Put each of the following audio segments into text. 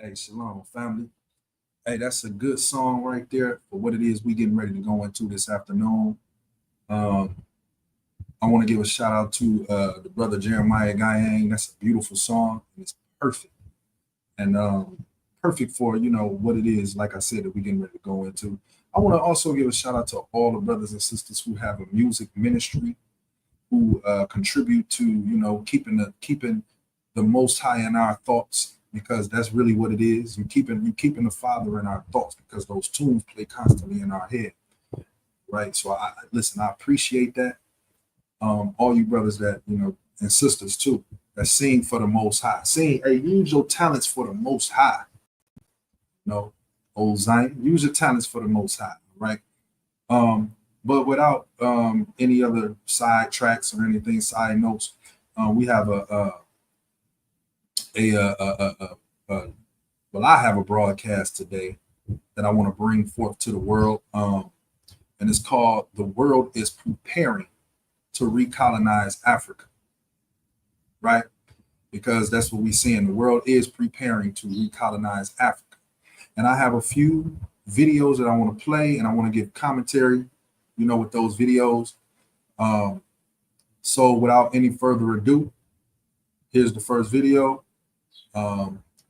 Hey, shalom, family. Hey, that's a good song right there for what it is we getting ready to go into this afternoon. Um, I want to give a shout out to the brother Jeremiah Guyang. That's a beautiful song. It's perfect and perfect for what it is. Like I said, that we getting ready to go into. I want to also give a shout out to all the brothers and sisters who have a music ministry, who contribute to keeping the Most High in our thoughts, because that's really what it is. You keeping the Father in our thoughts, because those tunes play constantly in our head, right? So I listen. I appreciate that. All you brothers that and sisters too that sing for the Most High, sing. Hey, use your talents for the Most High. Old Zion, use your talents for the Most High, right? But without any other side tracks or anything, side notes, we have well, I have a broadcast today that I want to bring forth to the world, and it's called "The World is Preparing to Recolonize Africa," right? Because that's what we're seeing. The world is preparing to recolonize Africa, and I have a few videos that I want to play, and I want to give commentary, with those videos. So without any further ado, here's the first video.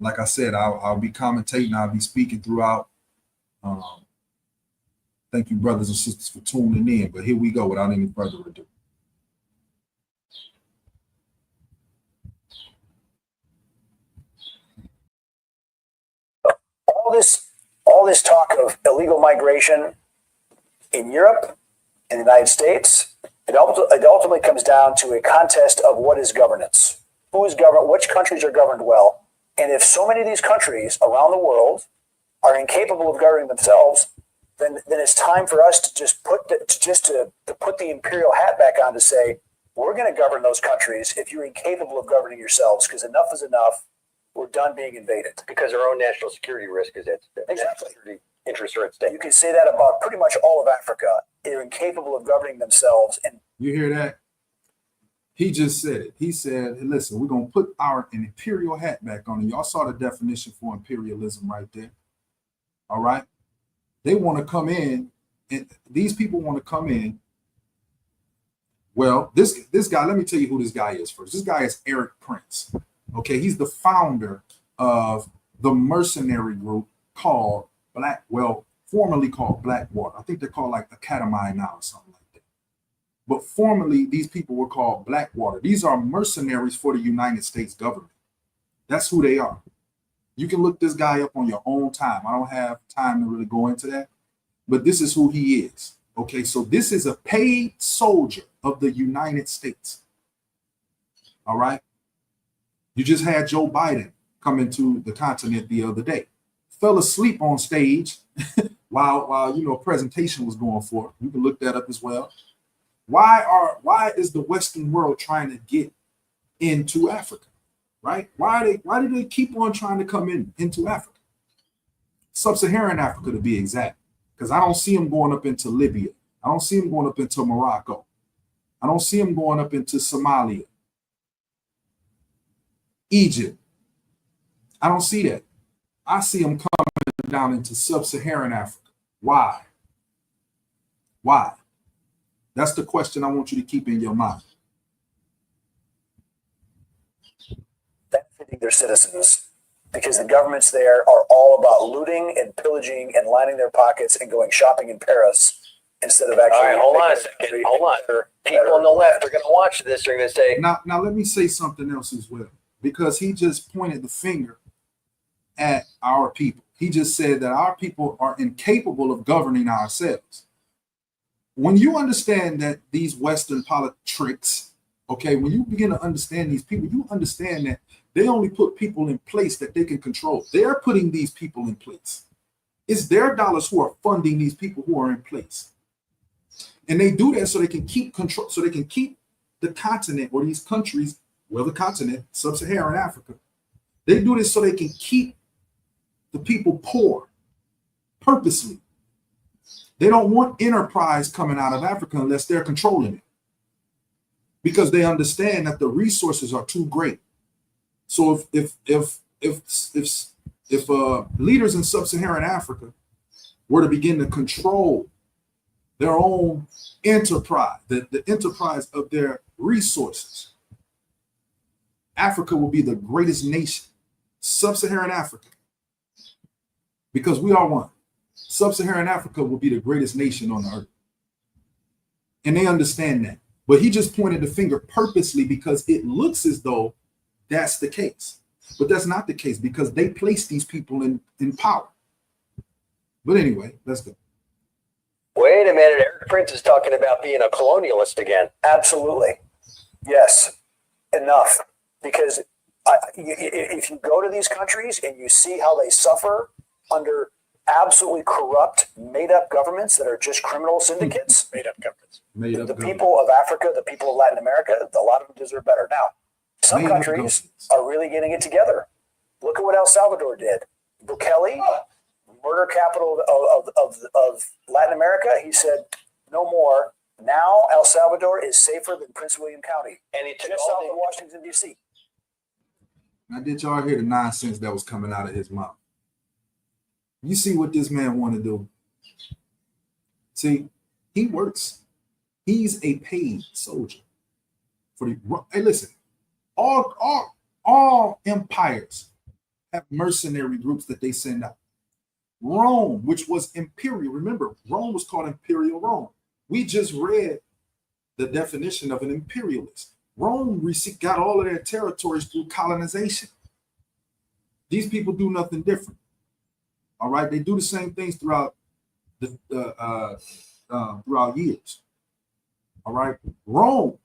Like I said, I'll be commentating, I'll be speaking throughout. Thank you, brothers and sisters, for tuning in. But here we go without any further ado. All this talk of illegal migration in Europe, in the United States, it ultimately comes down to a contest of what is governance. Who is governed? Which countries are governed well? And if so many of these countries around the world are incapable of governing themselves, then it's time for us to just put the imperial hat back on to say, we're going to govern those countries if you're incapable of governing yourselves, because enough is enough. We're done being invaded. Because our own national security risk is at stake. Exactly. Interests are at stake. You can say that about pretty much all of Africa. They're incapable of governing themselves. And you hear that? He just said it. He said, hey, listen, we're going to put our imperial hat back on. And y'all saw the definition for imperialism right there. All right. They want to come in, and these people want to come in. Well, this guy, let me tell you who this guy is first. This guy is Eric Prince. Okay, he's the founder of the mercenary group called formerly called Blackwater. I think they're called like Academy now or something like that. But formerly, these people were called Blackwater. These are mercenaries for the United States government. That's who they are. You can look this guy up on your own time. I don't have time to really go into that, but this is who he is. Okay, so this is a paid soldier of the United States. All right. You just had Joe Biden come into the continent the other day. Fell asleep on stage while a presentation was going forth. You can look that up as well. Why is the Western world trying to get into Africa? Right? Why do they keep on trying to come into Africa? Sub-Saharan Africa, to be exact. Because I don't see them going up into Libya. I don't see them going up into Morocco. I don't see them going up into Somalia, Egypt. I don't see that. I see them coming down into sub-Saharan Africa. Why? Why? That's the question I want you to keep in your mind. Benefiting their citizens, because the governments there are all about looting and pillaging and lining their pockets and going shopping in Paris instead of actually. All right, hold on a second. Hold on. People on the left are going to watch this. They're going to say, Now let me say something else as well, because he just pointed the finger at our people. He just said that our people are incapable of governing ourselves. When you understand that these Western politics, okay, when you begin to understand these people, you understand that they only put people in place that they can control. They're putting these people in place. It's their dollars who are funding these people who are in place. And they do that so they can keep control, so they can keep the continent or these countries, well, the continent, sub-Saharan Africa. They do this so they can keep the people poor purposely. They don't want enterprise coming out of Africa unless they're controlling it, because they understand that the resources are too great. So if if leaders in sub-Saharan Africa were to begin to control their own enterprise, the enterprise of their resources, Africa will be the greatest nation, sub-Saharan Africa, because we are one. Sub-Saharan Africa will be the greatest nation on the earth. And they understand that. But he just pointed the finger purposely because it looks as though that's the case. But that's not the case because they place these people in power. But anyway, let's go. Wait a minute. Eric Prince is talking about being a colonialist again. Absolutely. Yes. Enough. Because if you go to these countries and you see how they suffer under absolutely corrupt, made-up governments that are just criminal syndicates. Made-up governments. The people of Africa, the people of Latin America, a lot of them deserve better. Now, some countries are really getting it together. Look at what El Salvador did. Bukele, murder capital of Latin America, he said, no more. Now El Salvador is safer than Prince William County. And he took just south of Washington, D.C. Now, did y'all hear the nonsense that was coming out of his mouth? You see what this man want to do. See, he works. He's a paid soldier. Hey, listen, all empires have mercenary groups that they send out. Rome, which was imperial, remember, Rome was called Imperial Rome. We just read the definition of an imperialist. Rome got all of their territories through colonization. These people do nothing different. All right, they do the same things throughout throughout years. All right, Rome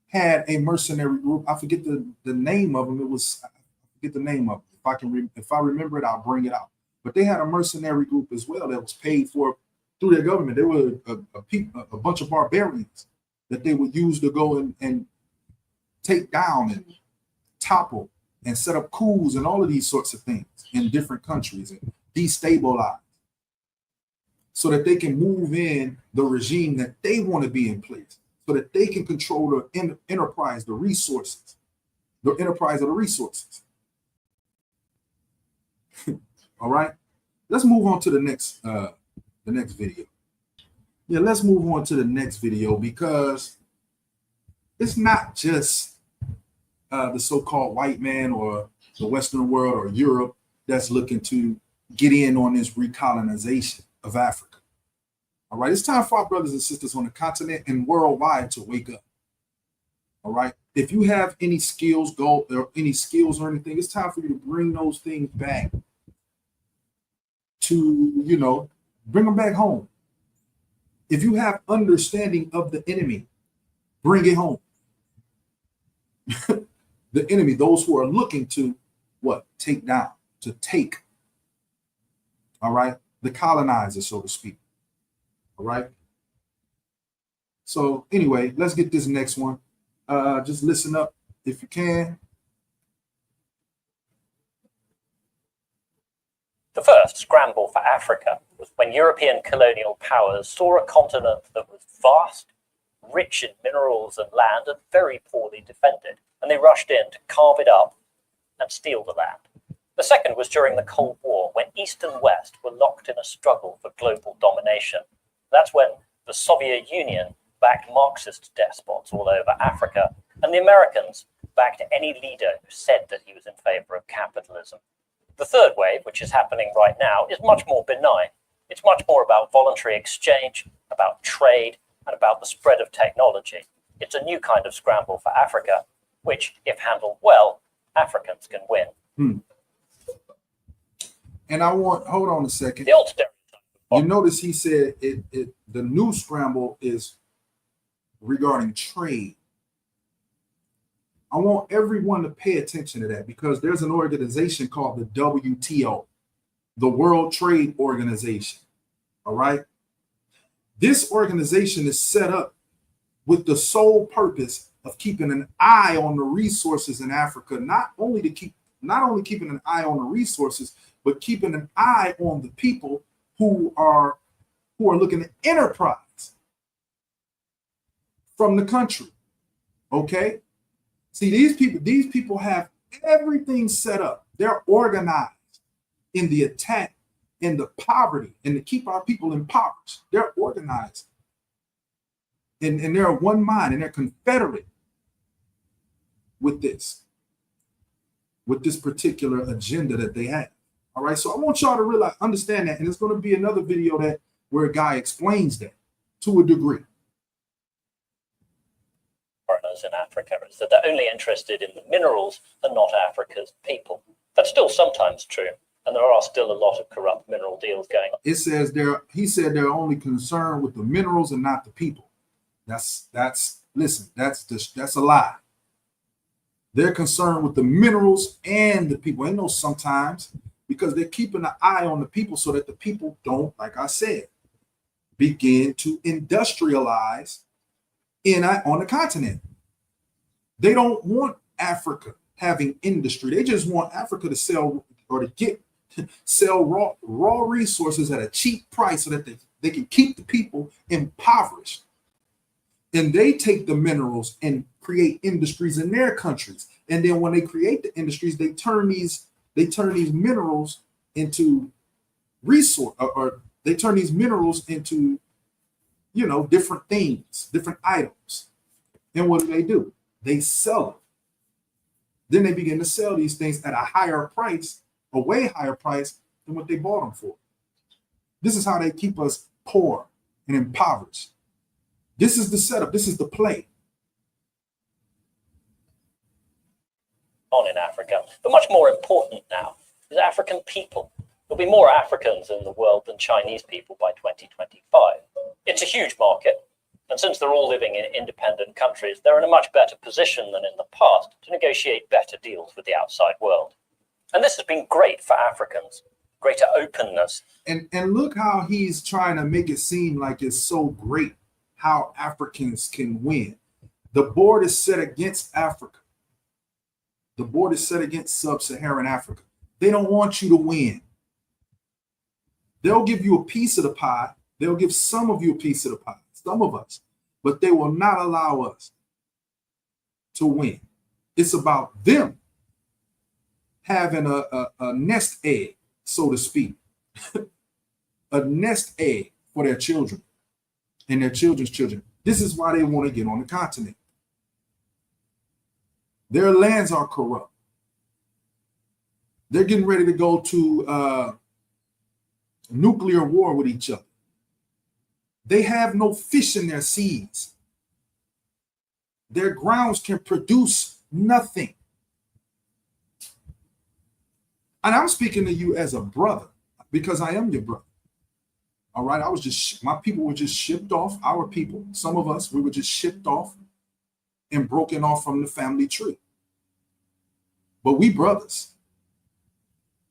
had a mercenary group. I forget the name of them. I forget the name of it. If I remember it, I'll bring it out. But they had a mercenary group as well that was paid for through their government. They were a bunch of barbarians that they would use to go and take down and topple and set up coups and all of these sorts of things in different countries and destabilize so that they can move in the regime that they want to be in place, so that they can control the enterprise, the resources, the enterprise of the resources. All right, let's move on to the next video. Yeah, let's move on to the next video because it's not just the so-called white man or the Western world or Europe that's looking to get in on this recolonization of Africa. All right, it's time for our brothers and sisters on the continent and worldwide to wake up. All right, if you have any skills, or anything, it's time for you to bring those things back to, bring them back home. If you have understanding of the enemy, bring it home. The enemy, those who are looking to take down, to take. All right, the colonizer, so to speak. All right. So anyway, let's get this next one. Just listen up if you can. The first scramble for Africa was when European colonial powers saw a continent that was vast, rich in minerals and land, and very poorly defended, and they rushed in to carve it up and steal the land. The second was during the Cold War, when East and West were locked in a struggle for global domination. That's when the Soviet Union backed Marxist despots all over Africa, and the Americans backed any leader who said that he was in favor of capitalism. The third wave, which is happening right now, is much more benign. It's much more about voluntary exchange, about trade, and about the spread of technology. It's a new kind of scramble for Africa, which, if handled well, Africans can win. And hold on a second. The old stereotype. You notice he said the new scramble is regarding trade. I want everyone to pay attention to that because there's an organization called the WTO, the World Trade Organization. All right. This organization is set up with the sole purpose of keeping an eye on the resources in Africa, not only keeping an eye on the resources, but keeping an eye on the people who are looking at enterprise from the country. Okay. See, these people have everything set up. They're organized. in the attack and the poverty and to keep our people impoverished. They're organized and they're one mind and they're confederate with this particular agenda that they have. All right, so I want y'all to realize, understand that, and there's going to be another video that where a guy explains that to a degree. Foreigners in Africa is that they're only interested in the minerals and not Africa's people. That's still sometimes true, and there are still a lot of corrupt mineral deals going on. It says he said they're only concerned with the minerals and not the people. That's a lie. They're concerned with the minerals and the people. Ain't no sometimes, because they're keeping an eye on the people so that the people don't, like I said, begin to industrialize on the continent. They don't want Africa having industry. They just want Africa to sell or to sell raw resources at a cheap price so that they can keep the people impoverished. And they take the minerals and create industries in their countries. And then when they create the industries, they turn these minerals into resource, or they turn these minerals into, different things, different items. And what do? They sell them. Then they begin to sell these things at a higher price, a way higher price than what they bought them for. This is how they keep us poor and impoverished. This is the setup. This is the play. On in Africa. But much more important now is African people. There'll be more Africans in the world than Chinese people by 2025. It's a huge market. And since they're all living in independent countries, they're in a much better position than in the past to negotiate better deals with the outside world. And this has been great for Africans, greater openness. And look how he's trying to make it seem like it's so great how Africans can win. The board is set against Africa. The board is set against sub-Saharan Africa. They don't want you to win. They'll give you a piece of the pie. They'll give some of you a piece of the pie, some of us, but they will not allow us to win. It's about them having a nest egg, so to speak, a nest egg for their children and their children's children. This is why they want to get on the continent. Their lands are corrupt. They're getting ready to go to nuclear war with each other. They have no fish in their seas. Their grounds can produce nothing. And I'm speaking to you as a brother because I am your brother. All right. My people were just shipped off. Our people, some of us, we were just shipped off and broken off from the family tree. But we brothers.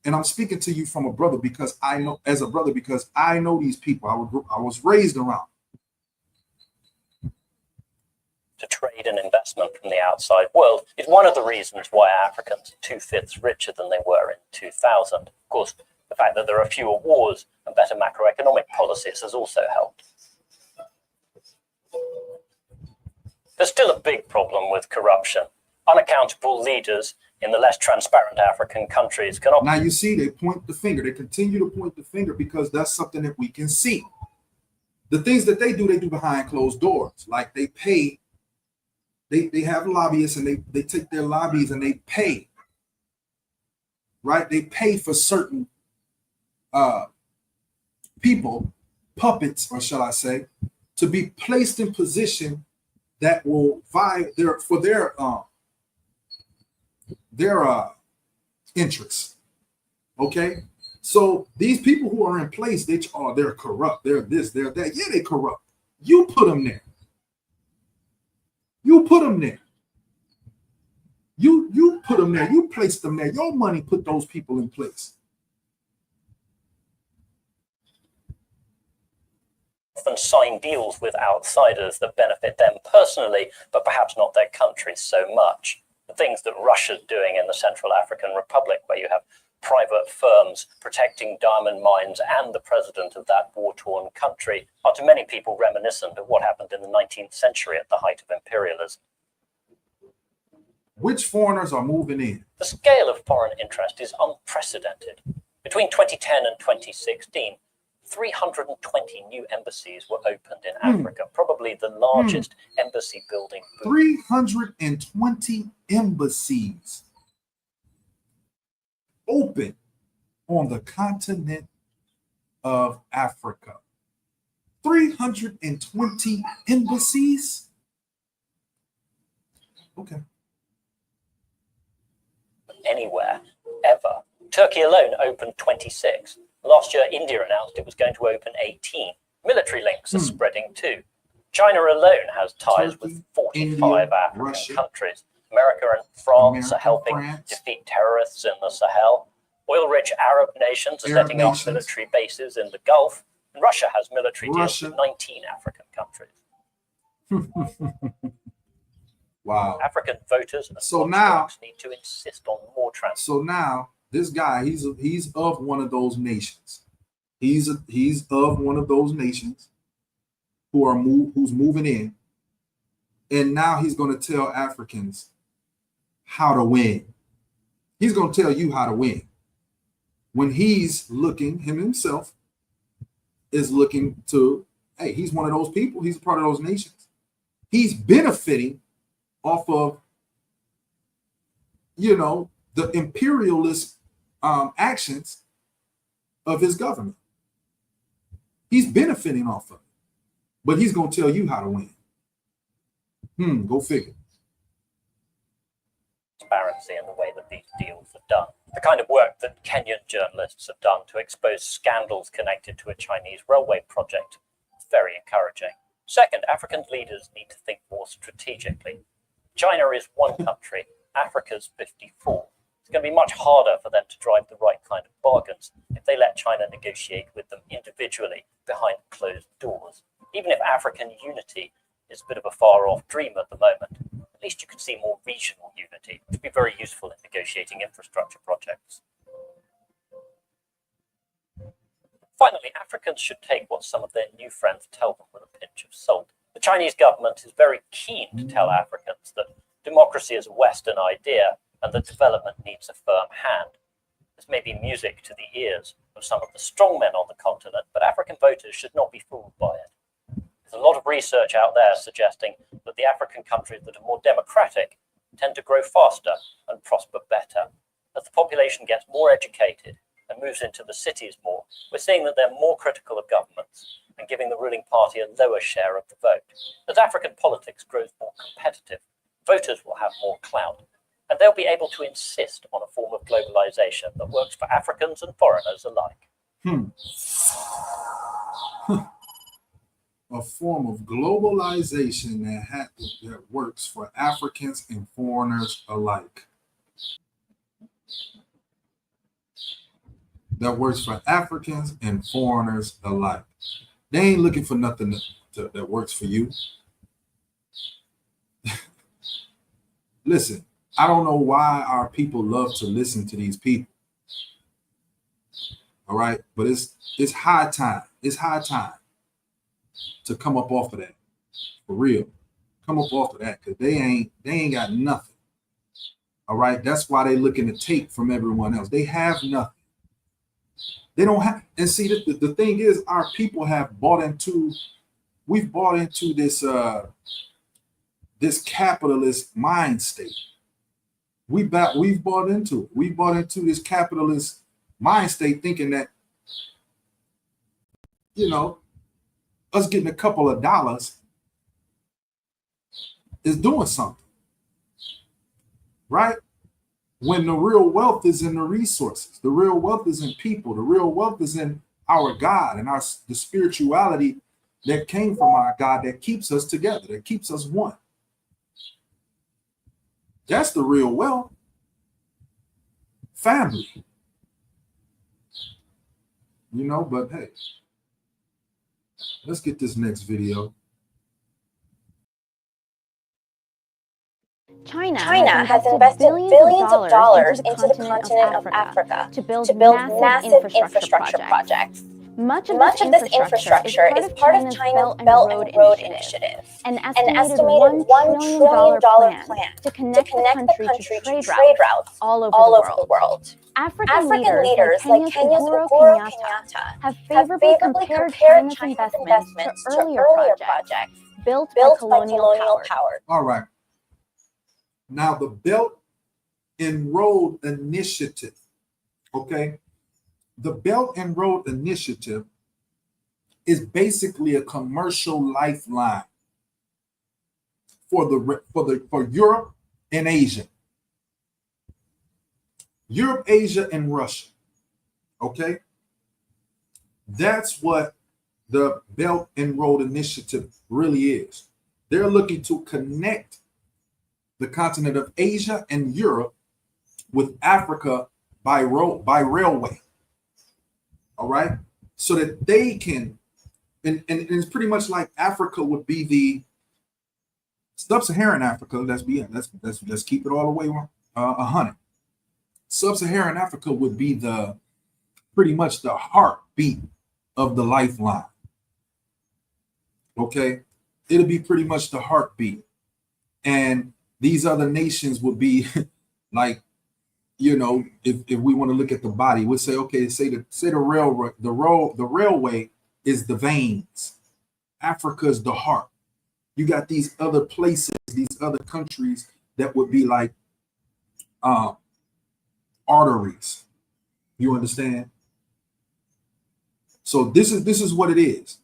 And I'm speaking to you from a brother because I know, as a brother, because I know these people. I was raised around. To trade and investment from the outside world is one of the reasons why Africans are 2/5 richer than they were in 2000. Of course, the fact that there are fewer wars and better macroeconomic policies has also helped. There's still a big problem with corruption. Unaccountable leaders in the less transparent African countries cannot. Now you see, they point the finger. They continue to point the finger because that's something that we can see. The things that they do behind closed doors. Like they pay. They have lobbyists and they take their lobbies and they pay. Right? They pay for certain people, puppets, or shall I say, to be placed in position that will vie for their interests. Okay, so these people who are in place, they're corrupt. They're this, they're that. Yeah, they corrupt. You put them there. You put them there. You put them there. You place them there. Your money put those people in place. Often sign deals with outsiders that benefit them personally, but perhaps not their countries so much. The things that Russia's doing in the Central African Republic, where you have private firms protecting diamond mines and the president of that war-torn country, are to many people reminiscent of what happened in the 19th century at the height of imperialism. Which foreigners are moving in? The scale of foreign interest is unprecedented. Between 2010 and 2016, 320 new embassies were opened in Africa, probably the largest embassy building boom. 320 embassies open on the continent of Africa. 320 embassies? Okay. Anywhere, ever. Turkey alone opened 26. Last year, India announced it was going to open 18. Military links are spreading too. China alone has ties Turkey, with 45 India, African Russia, countries. America and France are helping defeat terrorists in the Sahel. Oil-rich Arab nations are setting up military bases in the Gulf. And Russia has military deals with 19 African countries. Wow. African voters and need to insist on more transparency. So now this guy, he's of one of those nations. He's of one of those nations who's moving in, and now he's going to tell Africans how to win. He's going to tell you how to win. When he's looking, himself is looking to, hey, he's one of those people. He's a part of those nations. He's benefiting off of, the imperialist actions of his government. He's benefiting off of it, but he's going to tell you how to win. Go figure. Transparency in the way that these deals are done. The kind of work that Kenyan journalists have done to expose scandals connected to a Chinese railway project is very encouraging. Second, African leaders need to think more strategically. China is one country, Africa's 54. It's going to be much harder for them to drive the right kind of bargains if they let China negotiate with them individually behind closed doors. Even if African unity is a bit of a far-off dream at the moment, at least you can see more regional unity, which would be very useful in negotiating infrastructure projects. Finally, Africans should take what some of their new friends tell them with a pinch of salt. The Chinese government is very keen to tell Africans that democracy is a Western idea and that development needs a firm hand. This may be music to the ears of some of the strongmen on the continent, but African voters should not be fooled by it. There's a lot of research out there suggesting that the African countries that are more democratic tend to grow faster and prosper better. As the population gets more educated and moves into the cities more, we're seeing that they're more critical of governments and giving the ruling party a lower share of the vote. As African politics grows more competitive, voters will have more clout, and they'll be able to insist on a form of globalization that works for Africans and foreigners alike. A form of globalization that works for Africans and foreigners alike. That works for Africans and foreigners alike. They ain't looking for nothing that works for you. Listen, I don't know why our people love to listen to these people. All right, but it's high time. It's high time to come up off of that. For real. Come up off of that, because they ain't got nothing. All right. That's why they looking to take from everyone else. They have nothing. They don't have, and see, the thing is, our people have we've bought into this capitalist mind state. We've bought into it. We bought into this capitalist mind state, thinking that, us getting a couple of dollars is doing something, right? When the real wealth is in the resources, the real wealth is in people, the real wealth is in our God and the spirituality that came from our God that keeps us together, that keeps us one. That's the real wealth. Family. But hey, let's get this next video. China has invested billions of dollars into the continent of Africa to build massive infrastructure projects. Much of this infrastructure is part of China's Belt and Road Initiative, an estimated $1 trillion plan to connect the country to trade routes all over the world. African leaders like Kenya's Uhuru Kenyatta have favorably compared China's investments to earlier projects built by colonial power. All right. Now, the Belt and Road Initiative, okay? The Belt and Road Initiative is basically a commercial lifeline for Europe and Asia. Europe, Asia, and Russia. Okay? That's what the Belt and Road Initiative really is. They're looking to connect the continent of Asia and Europe with Africa by railway. All right, so that they can, and it's pretty much like Africa would be the sub-Saharan Africa. Let's keep it all the way 100. Sub-Saharan Africa would be pretty much the heartbeat of the lifeline. Okay, it'll be pretty much the heartbeat, and these other nations would be like, you know, if we want to look at the body, we'll say, okay, say the railway is the veins. Africa is the heart. You got these other places, these other countries that would be like arteries. You understand? So this is what it is.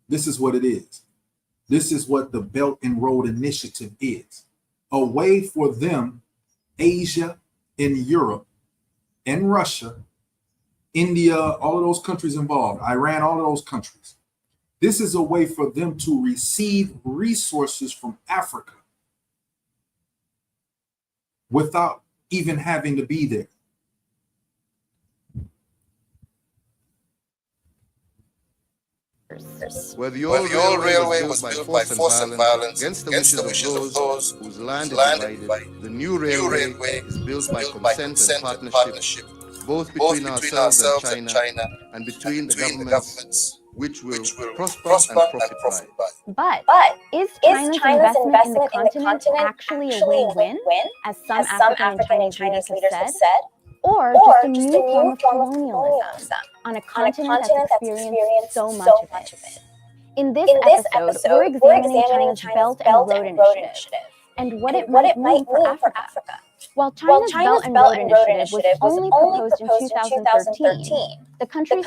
This is what it is. This is what the Belt and Road Initiative is. A way for them, Asia and Europe and Russia, India, all of those countries involved, Iran, all of those countries. This is a way for them to receive resources from Africa without even having to be there. Where the old railway was built by force and violence against the wishes of those whose land is divided, the new railway is built by consent and partnership, both between ourselves and China, and between the governments which will prosper and profit by. But is China's investment in the continent actually a win-win, as some African and Chinese leaders have said? Or just a new form of colonialism on a continent that's experienced so much of it? In this episode, we're examining China's Belt and Road Initiative and what it might mean for Africa. While China's Belt and Road Initiative was only proposed in 2013, the country's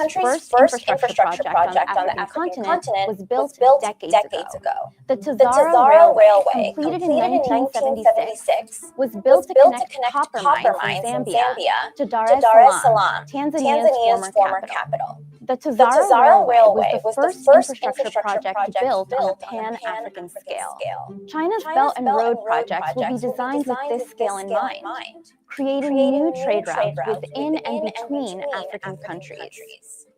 first infrastructure project on the African continent was built decades ago. The Tazara Railway, completed in 1976, was built to connect copper mines in Zambia to Dar es Salaam, Tanzania's former capital. The Tazara Railway was the first infrastructure project built on a pan-African scale. China's Belt and Road projects will be designed with this scale in mind, creating new trade routes within and between African countries.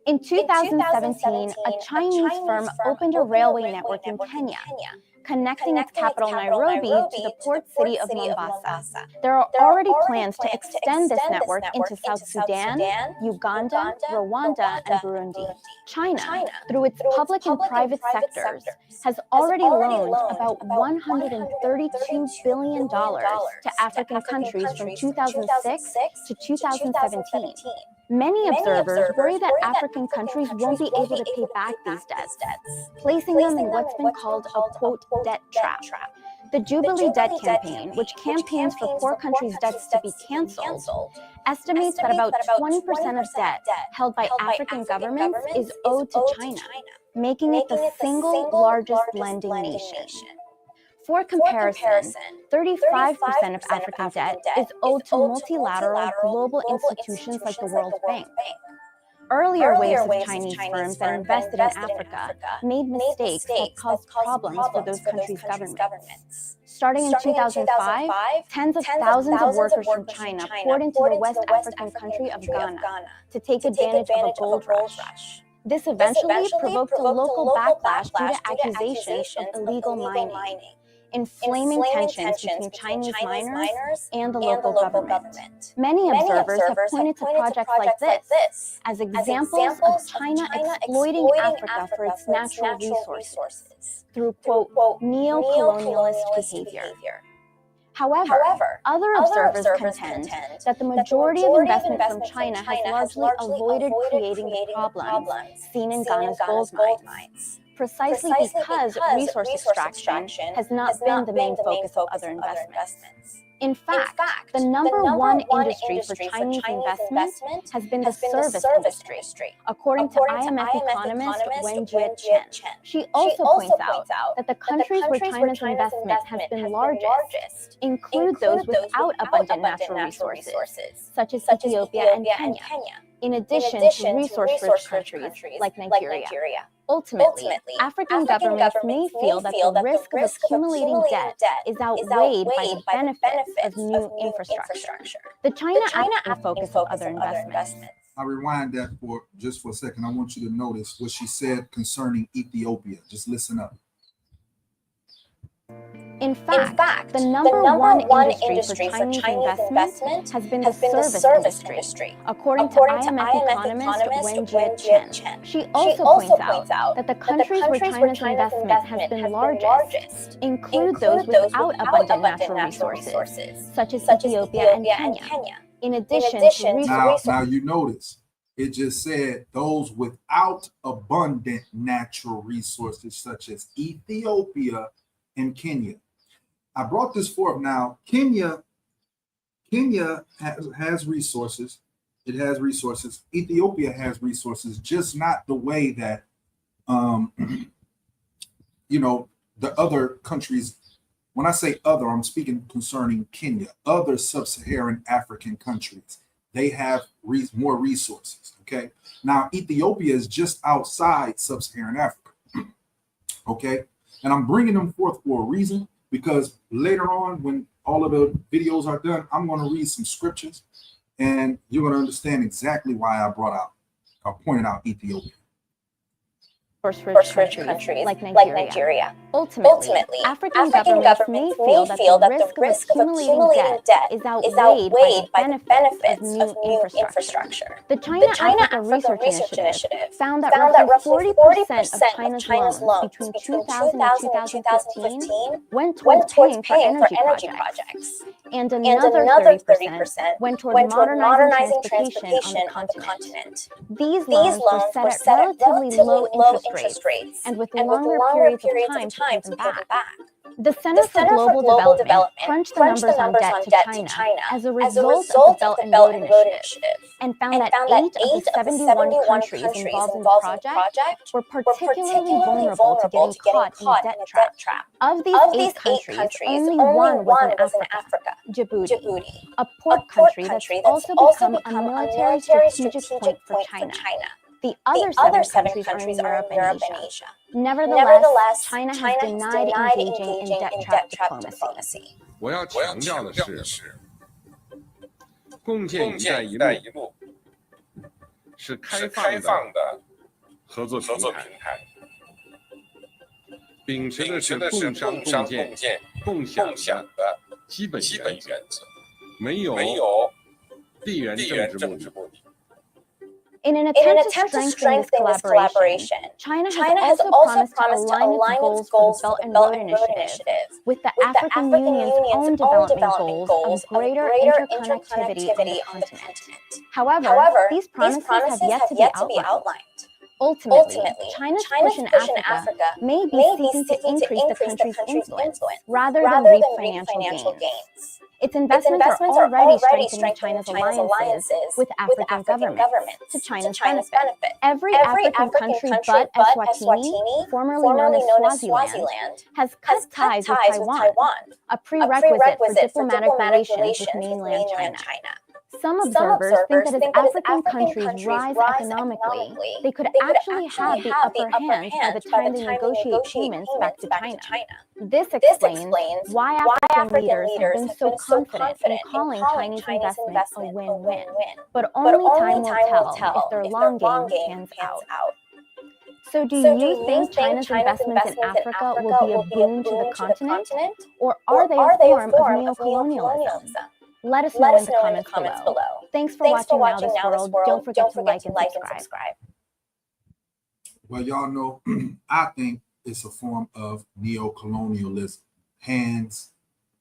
In 2017, a Chinese firm opened a railway network in Kenya, connecting its capital Nairobi to the port city of Mombasa. There are already plans to extend this network into South Sudan, Uganda, Rwanda, and Burundi. China, through its public and private sectors, has already loaned about $132 billion to African countries from 2006 to 2017. Many observers worry that African countries won't be able to pay back these debts, placing them in what's been called a, quote, debt trap. The Jubilee Debt Campaign, which campaigns for poor countries' debts to be canceled, estimates that about 20% of debt held by African governments is owed to China, making it the single largest lending nation. For comparison, 35% of African debt is owed to multilateral global institutions like the World Bank. Earlier waves of Chinese firms that invested in Africa made mistakes that caused problems for those countries' governments. Starting in 2005, tens of thousands of workers from China poured into the West African country of Ghana to take advantage of a gold rush. This eventually provoked a local backlash due to accusations of illegal mining. inflaming tensions between Chinese miners and the local government. Many observers have pointed to projects like this as examples of China exploiting Africa for its natural resources through, quote, neo-colonialist behavior. However, other observers contend that the majority of investment from China has largely avoided creating the problems seen in Ghana's gold mines, precisely because resource extraction has not been the main focus of other investments. In fact, the number one industry for Chinese investment has been the service industry, according to IMF economist Wen Jie-chen. She also points out that the countries where China's investment has been largest include those without abundant natural resources, such as Ethiopia and Kenya, in addition to resource-rich countries like Nigeria. Ultimately, African governments may feel that the risk of accumulating debt is outweighed by the benefits of new infrastructure. The China acting focus of other investments. I rewind that for just for a second. I want you to notice what she said concerning Ethiopia. Just listen up. In fact, the number one industry for Chinese investment has been the service industry, according to IMF economist Wen Jie-chen. She also points out that the countries where China's investment has been largest include those without abundant natural resources, such as Ethiopia and Kenya, in addition to resources. Now you notice, it just said those without abundant natural resources, such as Ethiopia and Kenya. I brought this forth now. Kenya has resources. It has resources. Ethiopia has resources, just not the way that, the other countries. When I say other, I'm speaking concerning Kenya. Other sub-Saharan African countries, they have more resources. Okay. Now Ethiopia is just outside sub-Saharan Africa. Okay. And I'm bringing them forth for a reason, because later on, when all of the videos are done, I'm going to read some scriptures and you're going to understand exactly why I pointed out Ethiopia. Rich countries like Nigeria. Ultimately, African governments may feel that the risk of accumulating debt is outweighed by the benefits of new infrastructure. The China Africa Research Initiative found that roughly 40% of China's loans between 2000 and 2015 went towards paying for energy projects, and another 30% went toward modernizing transportation on the continent. These loans were set at relatively low interest rates, and with longer periods of time to pay them back. The Center for Global Development crunched the numbers on debt to China as a result of the Belt and Road Initiative, and found that 8 of the 71 countries involved in the project were particularly vulnerable to getting caught in a debt trap. Of these 8 countries, only one was in Africa, Djibouti, a port country that's also become a military strategic point for China. The other 7 countries are in Europe and Asia. Nevertheless, China has denied engaging in debt trap diplomacy. 我要强调的是，共建“一带一路”是开放的合作平台，秉持的是共商共建、共享的基本原则，没有地缘政治目的。 In an attempt to strengthen this collaboration, China has also promised to align its goals for the Belt and Road Initiative with the African Union's own development goals of greater interconnectivity on the continent. However, these promises have yet to be outlined. Ultimately, China's push in Africa may be seeking to increase the country's influence rather than reap financial gains. Its investments are already strengthening China's alliances with African governments to China's benefit. Every African country but Eswatini, formerly known as Swaziland, has cut ties with Taiwan, a prerequisite for diplomatic relations with mainland China. Some observers think that as African countries rise economically, they could actually have the upper hand by the time they negotiate payments back to China. This explains why African leaders have been so confident in calling Chinese investment a win-win. But only time will tell if their long game pans out. So do you think China's investments in Africa will be a boon to the continent? Or are they a form of neocolonialism? Let us know in the comments below. Thanks for watching Now This World. Don't forget to like and subscribe. Well, y'all know, I think it's a form of neocolonialism, hands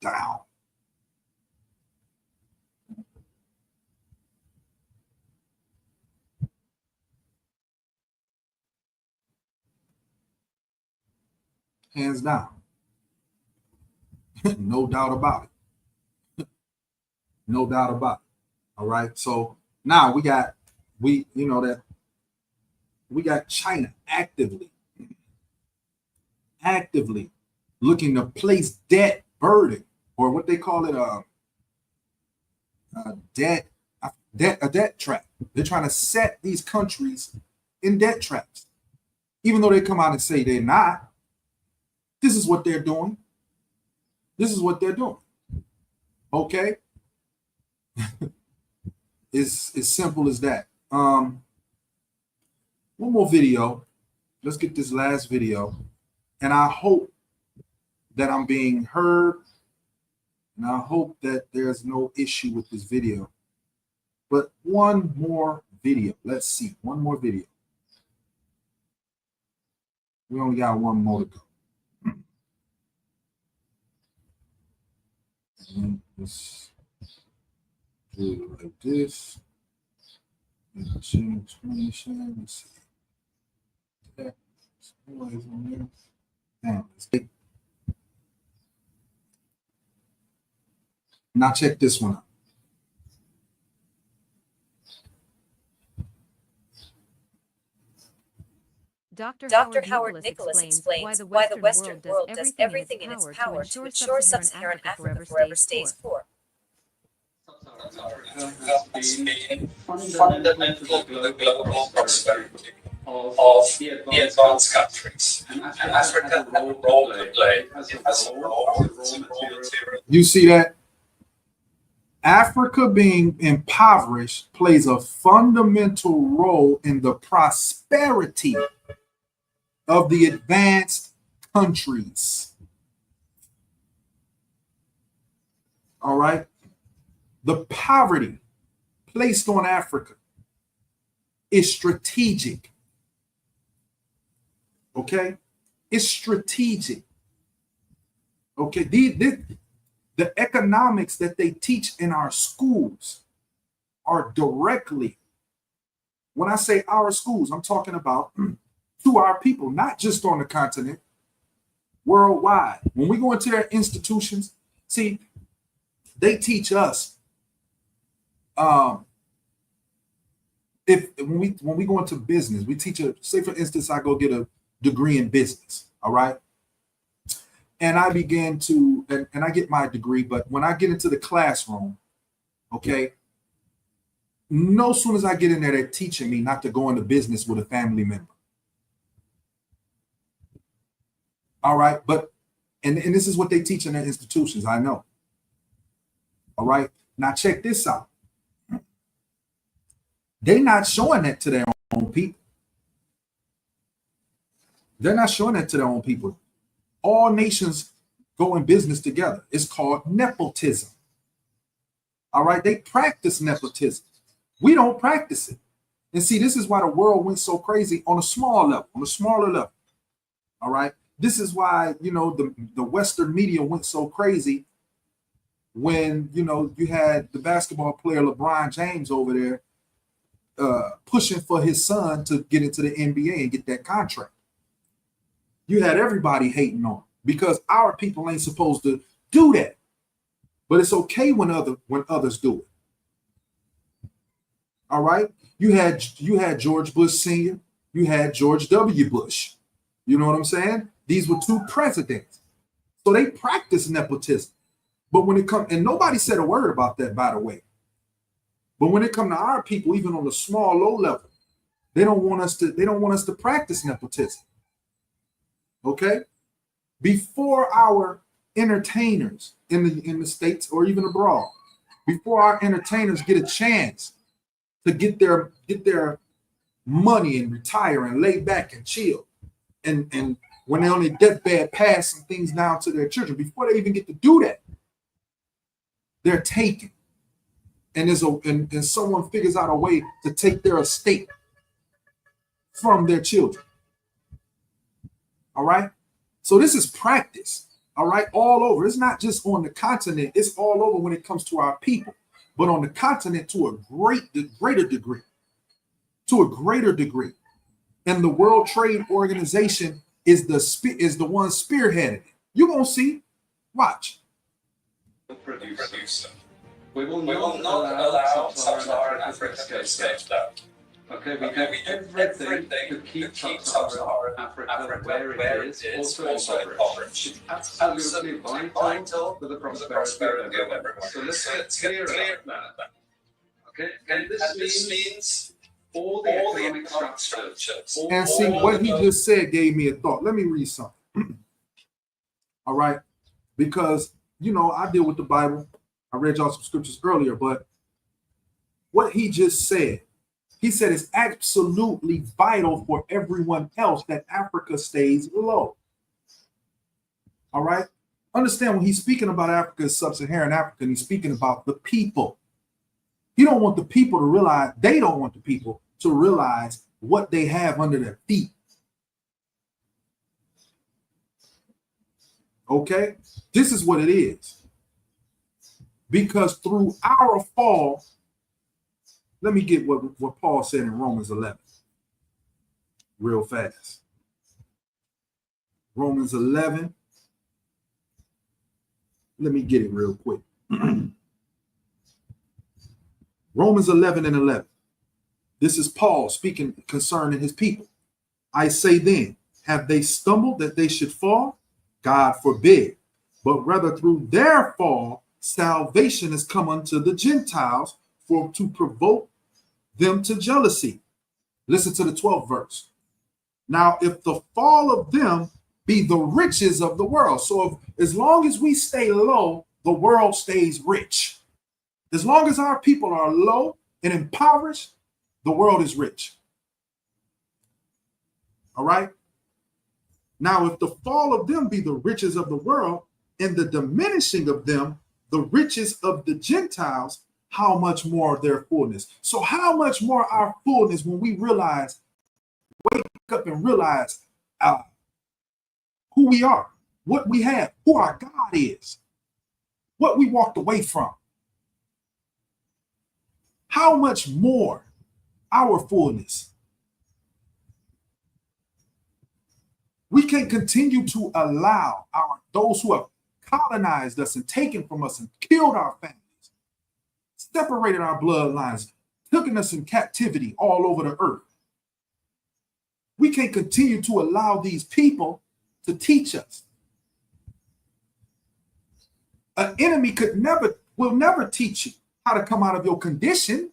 down. Hands down. No doubt about it. No doubt about it. All right. So now we got China actively looking to place debt burden, or what they call it, a debt trap. They're trying to set these countries in debt traps, even though they come out and say they're not. This is what they're doing. This is what they're doing. Okay. It's as simple as that. One more video. Let's get this last video. And I hope that I'm being heard. And I hope that there's no issue with this video. But one more video. Let's see. One more video. We only got one more to go. And let's do it like this. Change explanation. Let's see. That. On there. And let's take. Now check this one out. Dr. Howard Nicholas explains why the Western world does everything in its power to ensure sub-Saharan Africa forever stays poor. Has been fundamental to the global prosperity of the advanced countries. And Africa has a role to play. It has a role as raw material. You see that? Africa being impoverished plays a fundamental role in the prosperity of the advanced countries. All right. The poverty placed on Africa is strategic. Okay. It's strategic. Okay. The economics that they teach in our schools are directly, when I say our schools, I'm talking about to our people, not just on the continent, worldwide. When we go into their institutions, see, they teach us when we go into business, we teach say for instance, I go get a degree in business, all right? And I begin to, and I get my degree, but when I get into the classroom, okay, no soon as I get in there, they're teaching me not to go into business with a family member. All right, but, and this is what they teach in their institutions, I know. All right, now check this out. They're not showing that to their own people. They're not showing that to their own people. All nations go in business together. It's called nepotism. All right, they practice nepotism. We don't practice it. And see, this is why the world went so crazy on a small level, on a smaller level. All right, this is why, you know, the Western media went so crazy when, you know, you had the basketball player LeBron James over there pushing for his son to get into the NBA and get that contract. You had everybody hating on him because our people ain't supposed to do that. But it's okay when others do it. All right. You had George Bush Sr., you had George W. Bush. You know what I'm saying? These were two presidents. So they practice nepotism. But when it comes, and nobody said a word about that, by the way. But when it comes to our people, even on the small, low level, they don't want us to practice nepotism. Okay? Before our entertainers in the States or even abroad, before our entertainers get a chance to get their money and retire and lay back and chill. And when they're on their deathbed, pass some things down to their children. Before they even get to do that, they're taken. And someone figures out a way to take their estate from their children. All right? So this is practice. All right, all over. It's not just on the continent. It's all over when it comes to our people. But on the continent, to a greater degree. To a greater degree. And the World Trade Organization is the one spearheading it. You're gonna see. Watch. Producer. We will not allow Sub-Saharan Africa to escape that. Okay, we do everything to keep Sub-Saharan Africa where it is, also impoverished. It's absolutely vital for the prosperity of everyone. So let's get clear about that. Okay, and this means all the economic structures. And see, what he just said gave me a thought. Let me read something. All right, because, you know, I deal with the Bible. I read y'all some scriptures earlier, but what he just said, he said it's absolutely vital for everyone else that Africa stays low. All right? Understand, when he's speaking about Africa, sub-Saharan Africa, and he's speaking about the people. He don't want the people to realize, they don't want the people to realize what they have under their feet. Okay? This is what it is. Because through our fall, let me get what Paul said in Romans 11 real fast. Romans 11. Let me get it real quick. Romans 11 and 11. This is Paul speaking concerning his people. I say then, have they stumbled that they should fall? God forbid. But rather through their fall, salvation has come unto the Gentiles to provoke them to jealousy. Listen to the 12th verse. Now, if the fall of them be the riches of the world. So as long as we stay low, the world stays rich. As long as our people are low and impoverished, the world is rich. All right. Now, if the fall of them be the riches of the world and the diminishing of them, the riches of the Gentiles, how much more their fullness? So how much more our fullness when we realize, wake up and realize who we are, what we have, who our God is, what we walked away from. How much more our fullness? We can't continue to allow those who have colonized us and taken from us and killed our families, separated our bloodlines, taken us in captivity all over the earth. We can't continue to allow these people to teach us. An enemy will never teach you how to come out of your condition.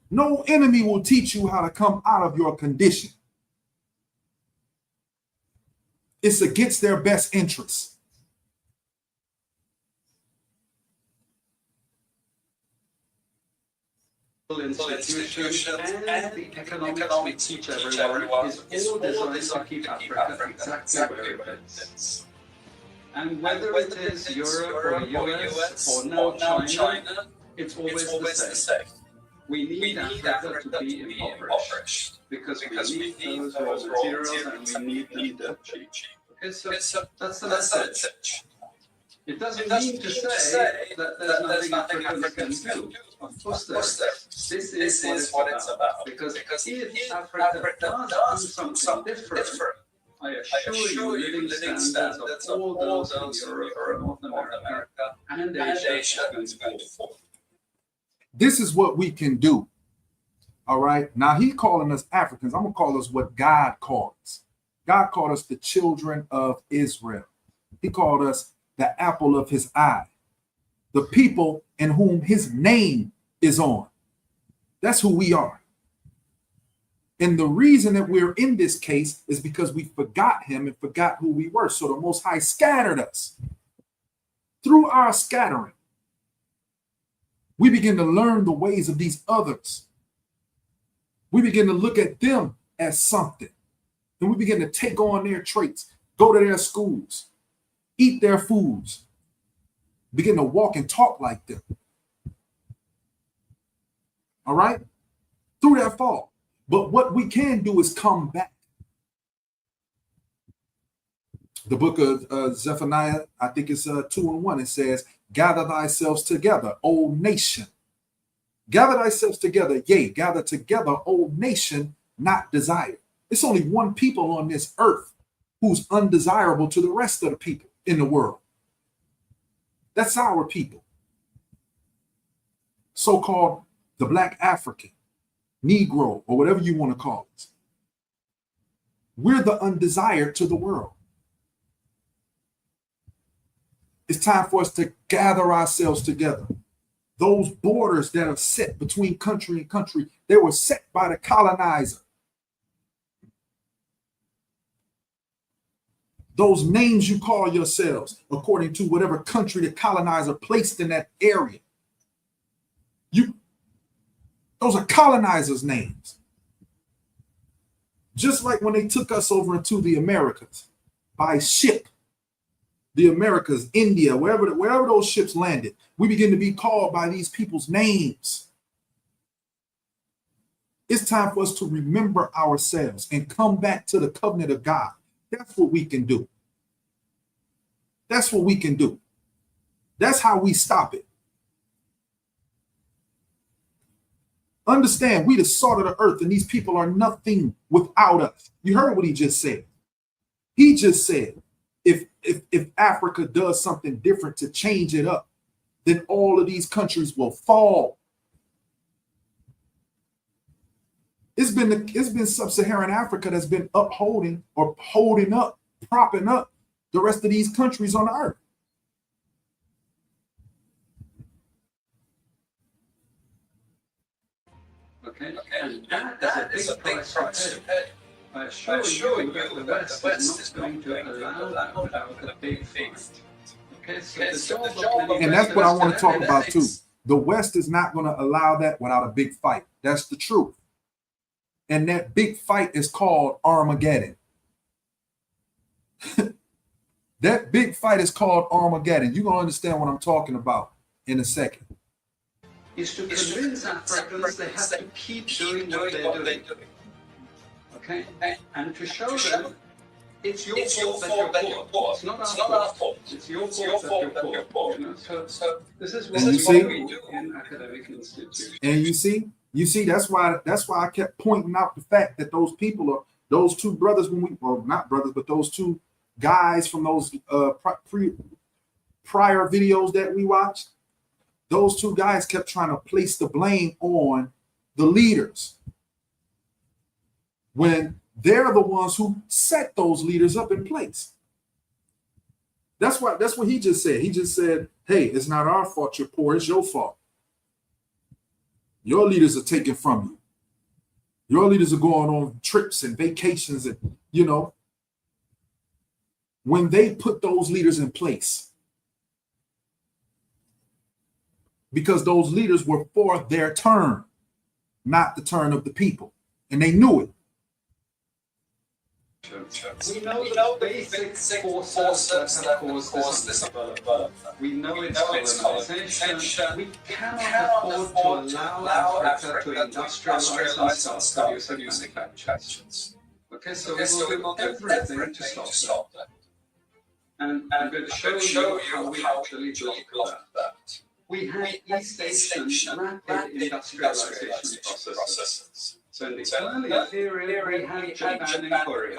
No enemy will teach you how to come out of your condition. It's against their best interests. Institutions and the economics teach everyone is all designed to keep Africa exactly where it is. And whether it is Europe or US or now China, it's always the same. We need Africa to be impoverished because we need those raw materials and we need them cheap. Okay, so that's the message. It doesn't mean to say that there's nothing Africans can do. Of course there is. This is what it's about. Because if Africa does do something different, I assure you living standards of all those in Europe, North America, and Asia are going to go forward. This is what we can do. All right. Now he's calling us Africans. I'm going to call us what God called us. God called us the children of Israel. He called us the apple of his eye, the people in whom his name is on. That's who we are. And the reason that we're in this case is because we forgot him and forgot who we were. So the Most High scattered us. Through our scattering, we begin to learn the ways of these others. We begin to look at them as something. And we begin to take on their traits, go to their schools, eat their foods, begin to walk and talk like them. All right? Through that fall. But what we can do is come back. The book of Zephaniah, I think it's 2:1. It says, gather thyself together, O nation. Gather thyself together, yea, gather together, O nation, not desired. It's only one people on this earth who's undesirable to the rest of the people in the world. That's our people. So-called the Black African, Negro, or whatever you want to call it. We're the undesired to the world. It's time for us to gather ourselves together. Those borders that are set between country and country, they were set by the colonizer. Those names you call yourselves, according to whatever country the colonizer placed in that area. Those are colonizers' names. Just like when they took us over into the Americas by ship, the Americas, India, wherever those ships landed, we begin to be called by these people's names. It's time for us to remember ourselves and come back to the covenant of God. That's what we can do. That's what we can do. That's how we stop it. Understand, we the salt of the earth, and these people are nothing without us. You heard what he just said. He just said, if Africa does something different to change it up, then all of these countries will fall. It's been sub-Saharan Africa that's been upholding or holding up, propping up the rest of these countries on the earth. Okay, and that is a big price to pay. I assure you that the West is not going to allow that without a big fight. Okay, so the job of and that's what I want to talk about too. The West is not going to allow that without a big fight. That's the truth. And that big fight is called Armageddon. That big fight is called Armageddon. You're going to understand what I'm talking about in a second. Is to convince Africans they have to keep doing what they're doing. Okay? And to show them it's your fault that you're poor. It's not our fault. It's your fault that you're poor. You know? So this is what we do in academic institutions. And you see, that's why I kept pointing out the fact that those people are those two brothers not brothers, but those two guys from those prior videos that we watched. Those two guys kept trying to place the blame on the leaders when they're the ones who set those leaders up in place. That's what he just said. He just said, hey, it's not our fault you're poor, it's your fault. Your leaders are taken from you. Your leaders are going on trips and vacations and, when they put those leaders in place, because those leaders were for their turn, not the turn of the people. And they knew it. We know the basic forces that have caused this development. We know it's colonization. We cannot afford to allow Africa to industrialize and start producing manufacturers. Okay, so we will do everything to stop that. And I'm going to show you how we actually do that. We had East Asian rapid industrialization processes. So in the earlier period, we had Japan and Korea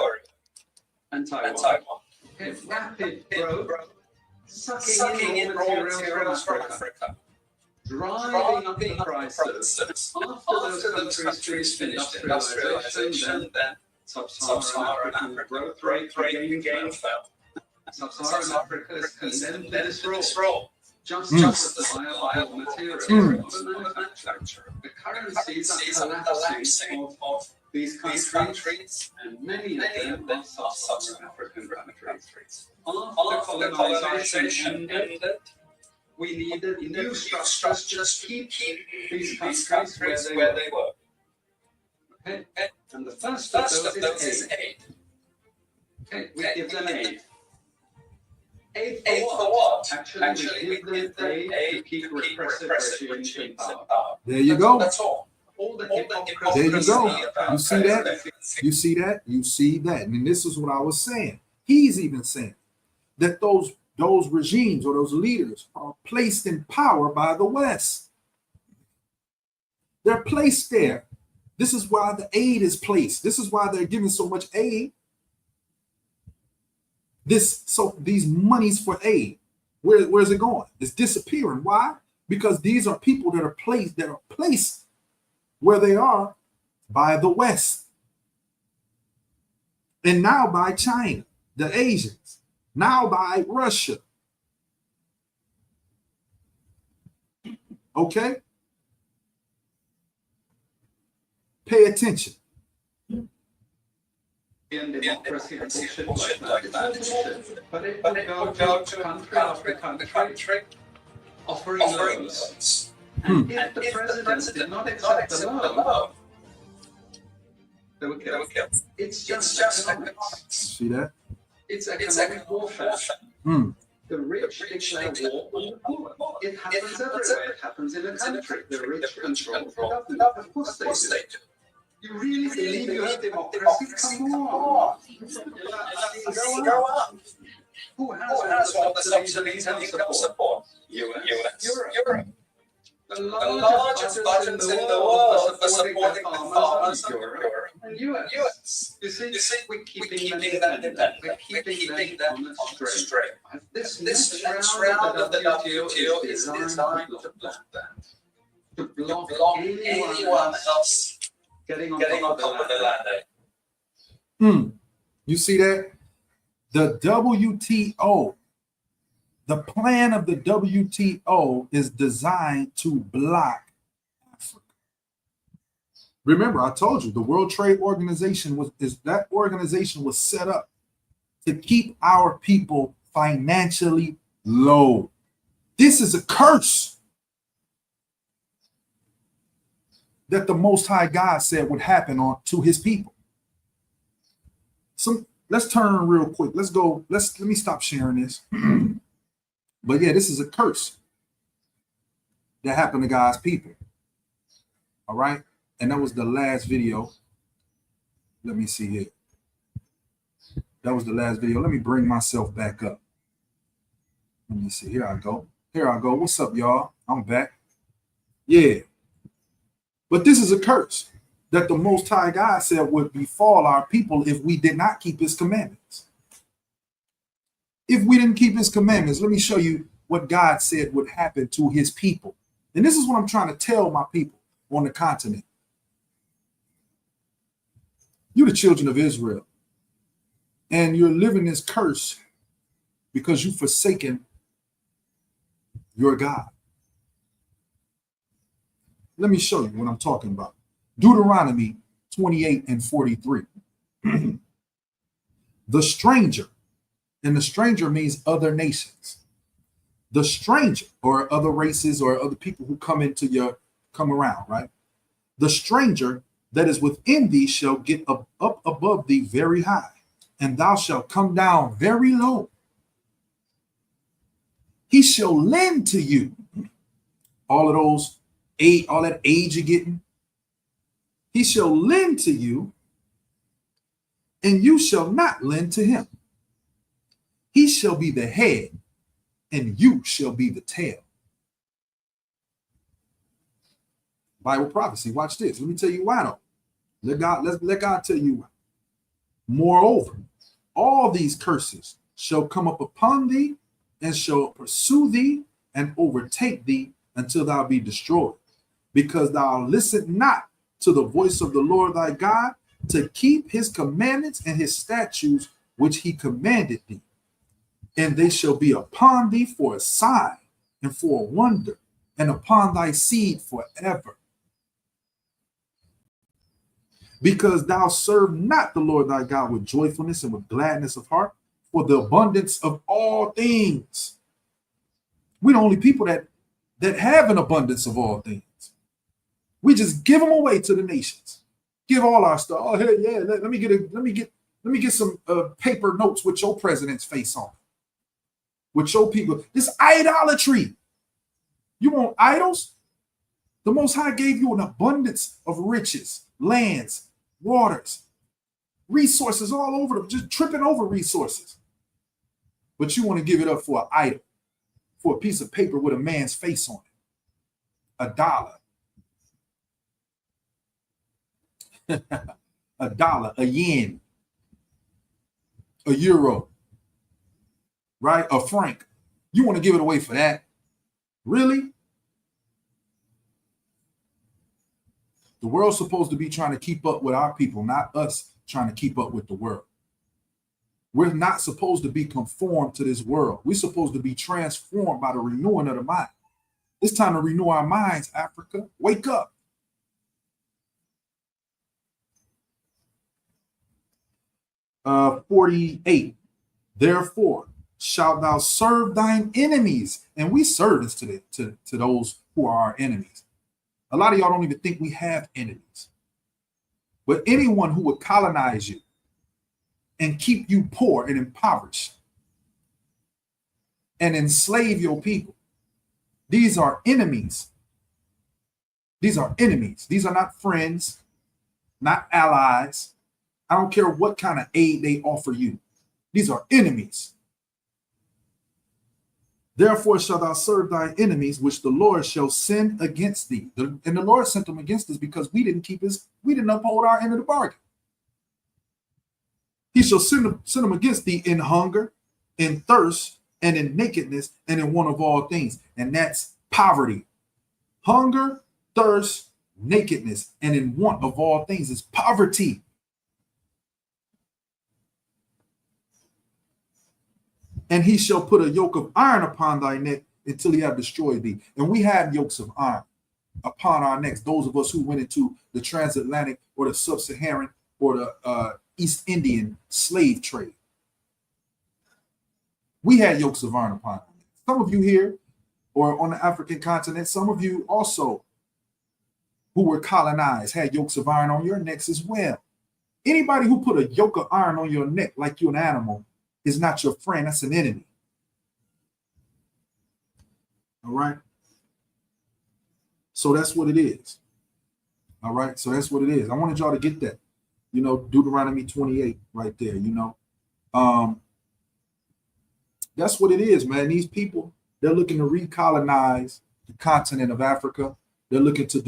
and Taiwan. Okay, rapid growth, sucking in raw materials from Africa, driving up the prices. After those countries finished industrialization, then sub-Saharan African growth rate again fell. Sub-Saharan Africa is condemned to this role. Just as the viable materials for manufacture. The currencies are collapsing of these countries, and many of them are sub-Saharan African countries. After colonization ended, we needed new structures to keep these countries where they were. Okay? And the first of those is aid. Okay, we give them aid. Aid for what? Actually, we give them aid to keep repressive regimes in power. There you go. That's all. There you go. You see that? You see that? You see that? And this is what I was saying. He's even saying that those regimes or those leaders are placed in power by the West. They're placed there. This is why the aid is placed. This is why they're giving so much aid. These monies for aid, where's it going? It's disappearing. Why? Because these are people that are placed where they are by the West. And now by China, the Asians, now by Russia. Okay? Pay attention. Democracy and bullshit like that. But it would go to country after country offering loans. And if the president did not accept the loan, they would kill. It's just economics. See that? It's economic warfare. The rich declare war on the poor. It happens everywhere. It happens in a country. The rich control the government. Of course they do. You really believe you have democracy? Come on. Go on. Who has all the subsidies and income support? US. Europe. The largest budgets in the world for supporting the farmers of Europe and US. You see, we're keeping them independent. We're keeping them on a string. This next round of the WTO is designed to block that. To block anyone else getting on top of the land. You see that? The WTO, the plan of the WTO is designed to block Africa. Remember, I told you the World Trade Organization was set up to keep our people financially low. This is a curse that the Most High God said would happen to his people. So let's turn real quick. Let's go. Let me stop sharing this. But yeah, this is a curse that happened to God's people. All right. And that was the last video. Let me see here. That was the last video. Let me bring myself back up. Let me see. Here I go. What's up, y'all? I'm back. Yeah. But this is a curse that the Most High God said would befall our people if we did not keep his commandments. If we didn't keep his commandments, let me show you what God said would happen to his people. And this is what I'm trying to tell my people on the continent. You're the children of Israel, and you're living this curse because you've forsaken your God. Let me show you what I'm talking about. Deuteronomy 28:43. The stranger, and the stranger means other nations. The stranger, or other races, or other people who come around, right? The stranger that is within thee shall get up above thee very high, and thou shalt come down very low. He shall lend to you all that aid you're getting. He shall lend to you, and you shall not lend to him. He shall be the head, and you shall be the tail. Bible prophecy. Watch this. Let me tell you why though. Let God tell you why. Moreover, all these curses shall come up upon thee, and shall pursue thee, and overtake thee until thou be destroyed, because thou listen not to the voice of the Lord thy God, to keep his commandments and his statutes which he commanded thee. And they shall be upon thee for a sign and for a wonder, and upon thy seed forever. Because thou serve not the Lord thy God with joyfulness and with gladness of heart, for the abundance of all things. We're the only people that have an abundance of all things. We just give them away to the nations. Give all our stuff. Oh, hey, yeah, let me get some paper notes with your president's face on. With your people. This idolatry. You want idols? The Most High gave you an abundance of riches, lands, waters, resources all over them, just tripping over resources. But you want to give it up for an idol, for a piece of paper with a man's face on it. $1. $1, a yen, a euro, right? A franc. You want to give it away for that? Really? The world's supposed to be trying to keep up with our people, not us trying to keep up with the world. We're not supposed to be conformed to this world. We're supposed to be transformed by the renewing of the mind. It's time to renew our minds, Africa. Wake up. Uh, 48. Therefore, shalt thou serve thine enemies. And we serve to those who are our enemies. A lot of y'all don't even think we have enemies. But anyone who would colonize you and keep you poor and impoverished and enslave your people, these are enemies. These are enemies. These are not friends, not allies. I don't care what kind of aid they offer you. These are enemies. Therefore shalt thou serve thy enemies, which the Lord shall send against thee. And the Lord sent them against us because we didn't uphold our end of the bargain. He shall send them against thee in hunger, in thirst, and in nakedness, and in want of all things. And that's poverty. Hunger, thirst, nakedness, and in want of all things is poverty. And he shall put a yoke of iron upon thy neck until he have destroyed thee. And we have yokes of iron upon our necks. Those of us who went into the transatlantic or the sub-Saharan or the East Indian slave trade. We had yokes of iron upon our necks. Some of you here or on the African continent, some of you also who were colonized had yokes of iron on your necks as well. Anybody who put a yoke of iron on your neck like you're an animal is not your friend, that's an enemy. All right. So that's what it is. All right. So that's what it is. I wanted y'all to get that. You know, Deuteronomy 28 right there, you know. That's what it is, man. These people, they're looking to recolonize the continent of Africa. They're looking to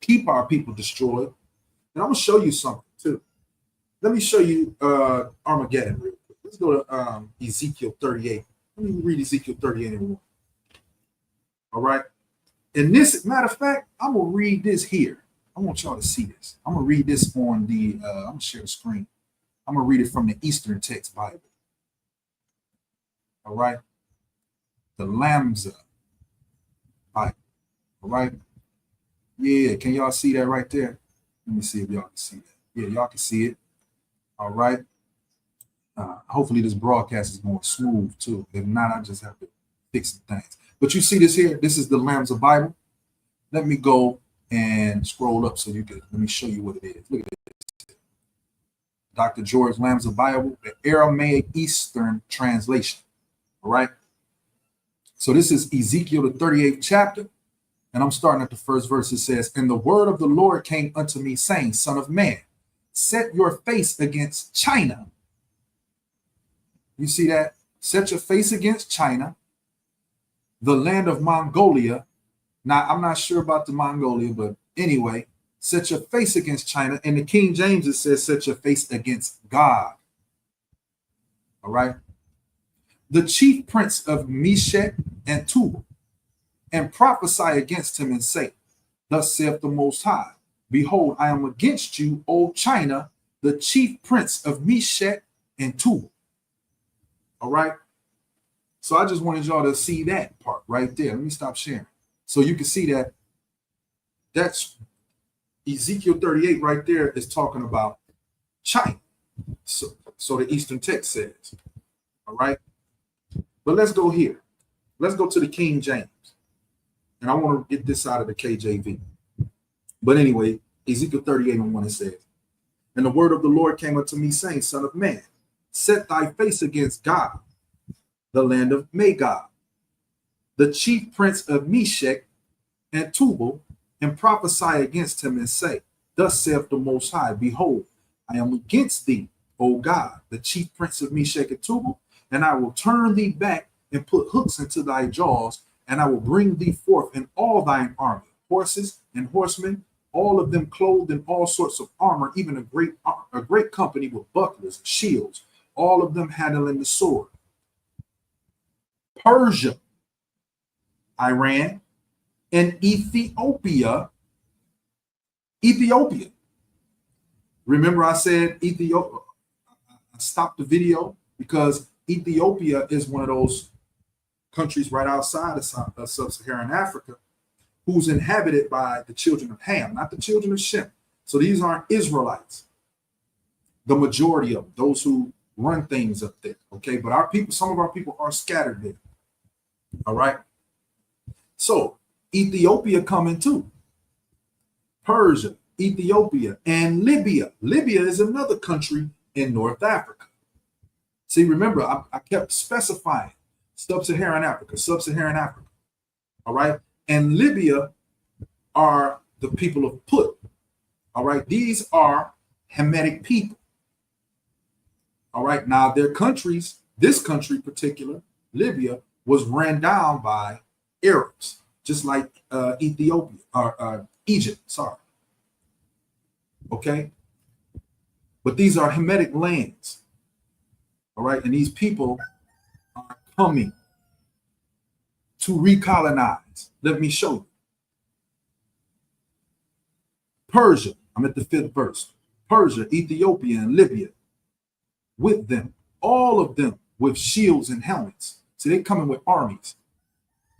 keep our people destroyed. And I'm going to show you something too. Let me show you Armageddon real quick. Let's go to Ezekiel 38. Let me read Ezekiel 38 and 1. All right. And this, matter of fact, I'm going to read this here. I want y'all to see this. I'm going to read this on the, I'm going to share the screen. I'm going to read it from the Eastern Text Bible. All right. The Lambda Bible. All right. Yeah. Can y'all see that right there? Let me see if y'all can see that. Yeah, y'all can see it. All right. Hopefully this broadcast is going smooth too. If not, I just have to fix some things. But you see this here? This is the Lambda Bible. Let me go and scroll up so you can, let me show you what it is. Look at this. Dr. George Lambda Bible, the Aramaic Eastern translation. All right. So this is Ezekiel, the 38th chapter. And I'm starting at the first verse. It says, and the word of the Lord came unto me, saying, Son of man, set your face against China. You see that? Set your face against China, the land of Mongolia. Now, I'm not sure about the Mongolia, but anyway, set your face against China. And the King James, it says, set your face against God. All right. The chief prince of Meshech and Tubal, and prophesy against him and say, thus saith the Most High, behold, I am against you, O China, the chief prince of Meshech and Tubal. All right. So I just wanted y'all to see that part right there. Let me stop sharing. So you can see that that's Ezekiel 38 right there is talking about China. So the Eastern text says. All right. But let's go here. Let's go to the King James. And I want to get this out of the KJV. But anyway, Ezekiel 38:1, it says, and the word of the Lord came unto me, saying, Son of man, set thy face against God, the land of Magog, the chief prince of Meshech and Tubal, and prophesy against him, and say, Thus saith the Most High, Behold, I am against thee, O God, the chief prince of Meshech and Tubal, and I will turn thee back and put hooks into thy jaws, and I will bring thee forth in all thine army, horses and horsemen, all of them clothed in all sorts of armor, even a great company with bucklers and shields, all of them handling the sword. Persia, Iran, and Ethiopia. Remember I said Ethiopia. I stopped the video because Ethiopia is one of those countries right outside of sub-Saharan Africa who's inhabited by the children of Ham, not the children of Shem. So these aren't Israelites. The majority of them, those who run things up there, okay? But our people, some of our people are scattered there, all right? So Ethiopia coming too. Persia, Ethiopia, and Libya. Libya is another country in North Africa. See, remember, I kept specifying sub-Saharan Africa, all right? And Libya are the people of Put, all right? These are Hamitic people, all right? Now, their countries, this country particular, Libya, was ran down by Arabs, just like Ethiopia, or Egypt, sorry. Okay? But these are Hamitic lands, all right? And these people are coming to recolonize. Let me show you. Persia, I'm at the 5th verse. Persia, Ethiopia, and Libya, with them, all of them with shields and helmets. So they're coming with armies.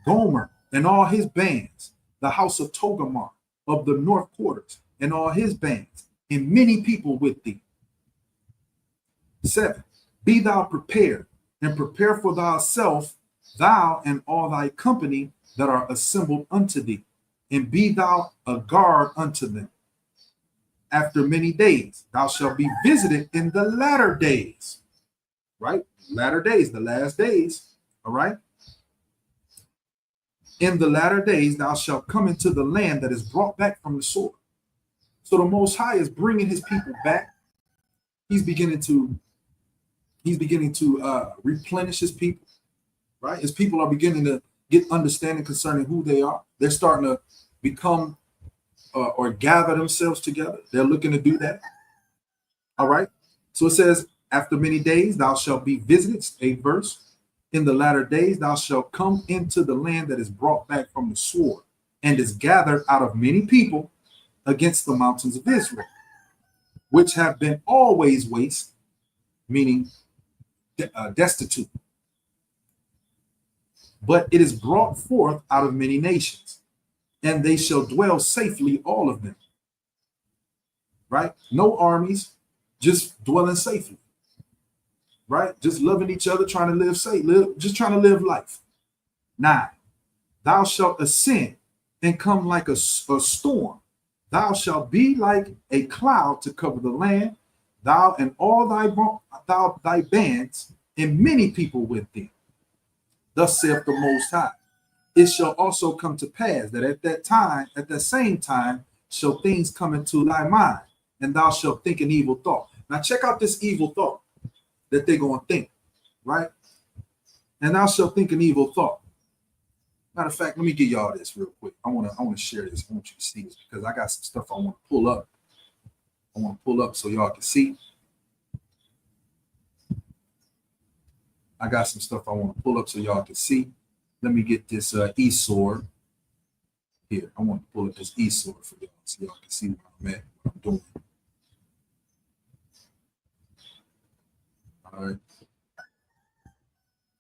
Gomer and all his bands, the house of Togarmah of the north quarters and all his bands, and many people with thee. 7, be thou prepared, and prepare for thyself, thou and all thy company that are assembled unto thee, and be thou a guard unto them. After many days, thou shalt be visited in the latter days, right? Latter days, the last days, all right? In the latter days, thou shalt come into the land that is brought back from the sword. So the Most High is bringing his people back. He's beginning to replenish his people, right? His people are beginning to get understanding concerning who they are. They're starting to become or gather themselves together. They're looking to do that. All right. So it says, after many days, thou shalt be visited, 8th verse. In the latter days, thou shalt come into the land that is brought back from the sword and is gathered out of many people against the mountains of Israel, which have been always waste, meaning destitute. But it is brought forth out of many nations, and they shall dwell safely, all of them. Right? No armies, just dwelling safely. Right? Just loving each other, trying to live safe, just trying to live life. 9, thou shalt ascend and come like a storm. Thou shalt be like a cloud to cover the land, thou and all thy bands, and many people with thee. Thus saith the Most High. It shall also come to pass that at that same time, shall things come into thy mind, and thou shalt think an evil thought. Now check out this evil thought that they're going to think, right? And thou shalt think an evil thought. Matter of fact, let me give y'all this real quick. I want to share this. I want you to see this because I got some stuff I want to pull up. I want to pull up so y'all can see. I got some stuff I want to pull up so y'all can see. Let me get this e-sword here. I want to pull up this e-sword for y'all so y'all can see where I'm at, what I'm doing. All right.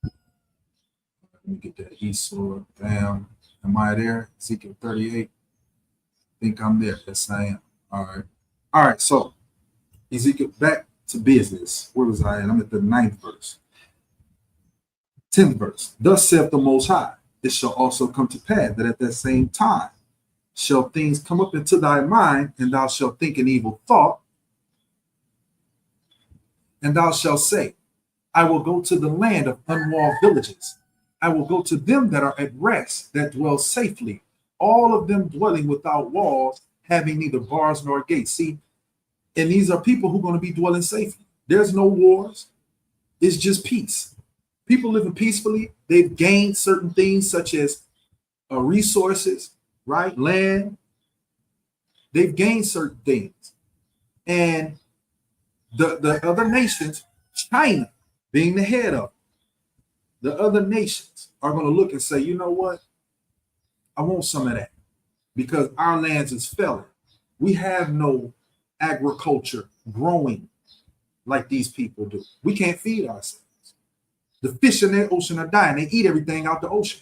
Let me get that e-sword. Bam. Am I there? Ezekiel 38. I think I'm there. Yes, I am. All right. All right. So Ezekiel, back to business. Where was I at? I'm at the 9th verse. 10th verse. Thus saith the Most High, it shall also come to pass that at that same time shall things come up into thy mind, and thou shalt think an evil thought, and thou shalt say, I will go to the land of unwalled villages. I will go to them that are at rest, that dwell safely, all of them dwelling without walls, having neither bars nor gates. See, and these are people who are going to be dwelling safely. There's no wars. It's just peace. People living peacefully. They've gained certain things such as resources, right? Land. They've gained certain things. And the other nations, China being the head of the other nations, are going to look and say, you know what? I want some of that because our lands is failing. We have no agriculture growing like these people do. We can't feed ourselves. The fish in the ocean are dying. They eat everything out the ocean.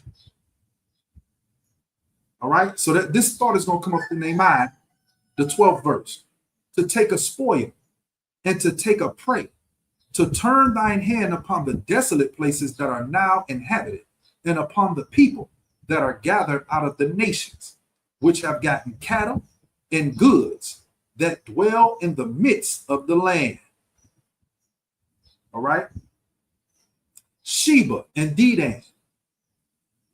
All right. So that this thought is going to come up in their mind, the 12th verse, to take a spoil and to take a prey, to turn thine hand upon the desolate places that are now inhabited, and upon the people that are gathered out of the nations, which have gotten cattle and goods, that dwell in the midst of the land. All right. Sheba and Dedan,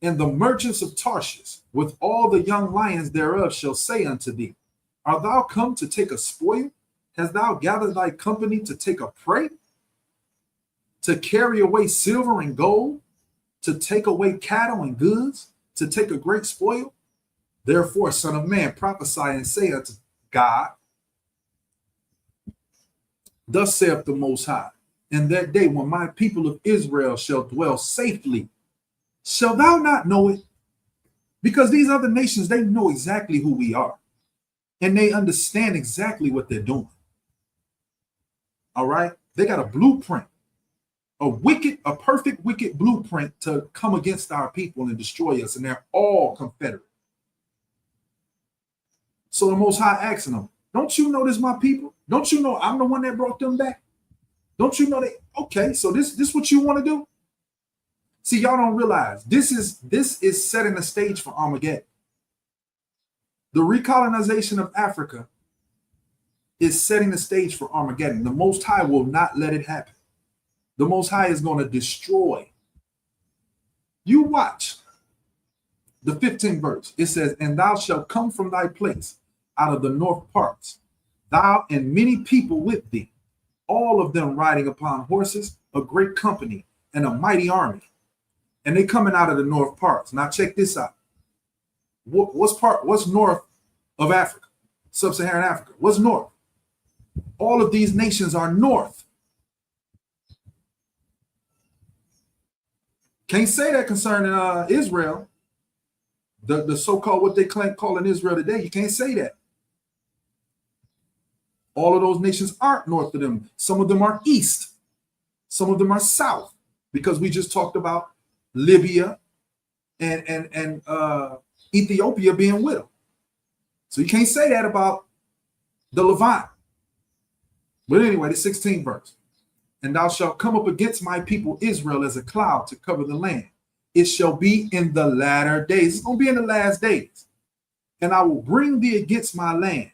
and the merchants of Tarshish, with all the young lions thereof, shall say unto thee, art thou come to take a spoil? Hast thou gathered thy company to take a prey? To carry away silver and gold? To take away cattle and goods? To take a great spoil? Therefore, son of man, prophesy and say unto God, thus saith the Most High, in that day when my people of Israel shall dwell safely, shall thou not know it? Because these other nations, they know exactly who we are, and they understand exactly what they're doing. All right? They got a blueprint, a perfect wicked blueprint to come against our people and destroy us, and they're all Confederate. So the Most High asking them, don't you know this, my people? Don't you know I'm the one that brought them back? Don't you know that? Okay, so this what you want to do? See, y'all don't realize this is setting the stage for Armageddon. The recolonization of Africa is setting the stage for Armageddon. The Most High will not let it happen. The Most High is going to destroy. You watch the 15th verse. It says, and thou shalt come from thy place out of the north parts, thou and many people with thee, all of them riding upon horses, a great company and a mighty army. And they coming out of the north parts. Now check this out. What's north of Africa? Sub-Saharan Africa. What's north? All of these nations are north. Can't say that concerning Israel. The so-called what they calling Israel today. You can't say that. All of those nations aren't north of them. Some of them are east. Some of them are south, because we just talked about Libya and Ethiopia being with them. So you can't say that about the Levant. But anyway, the 16th verse. And thou shalt come up against my people Israel as a cloud to cover the land. It shall be in the latter days. It's going to be in the last days. And I will bring thee against my land,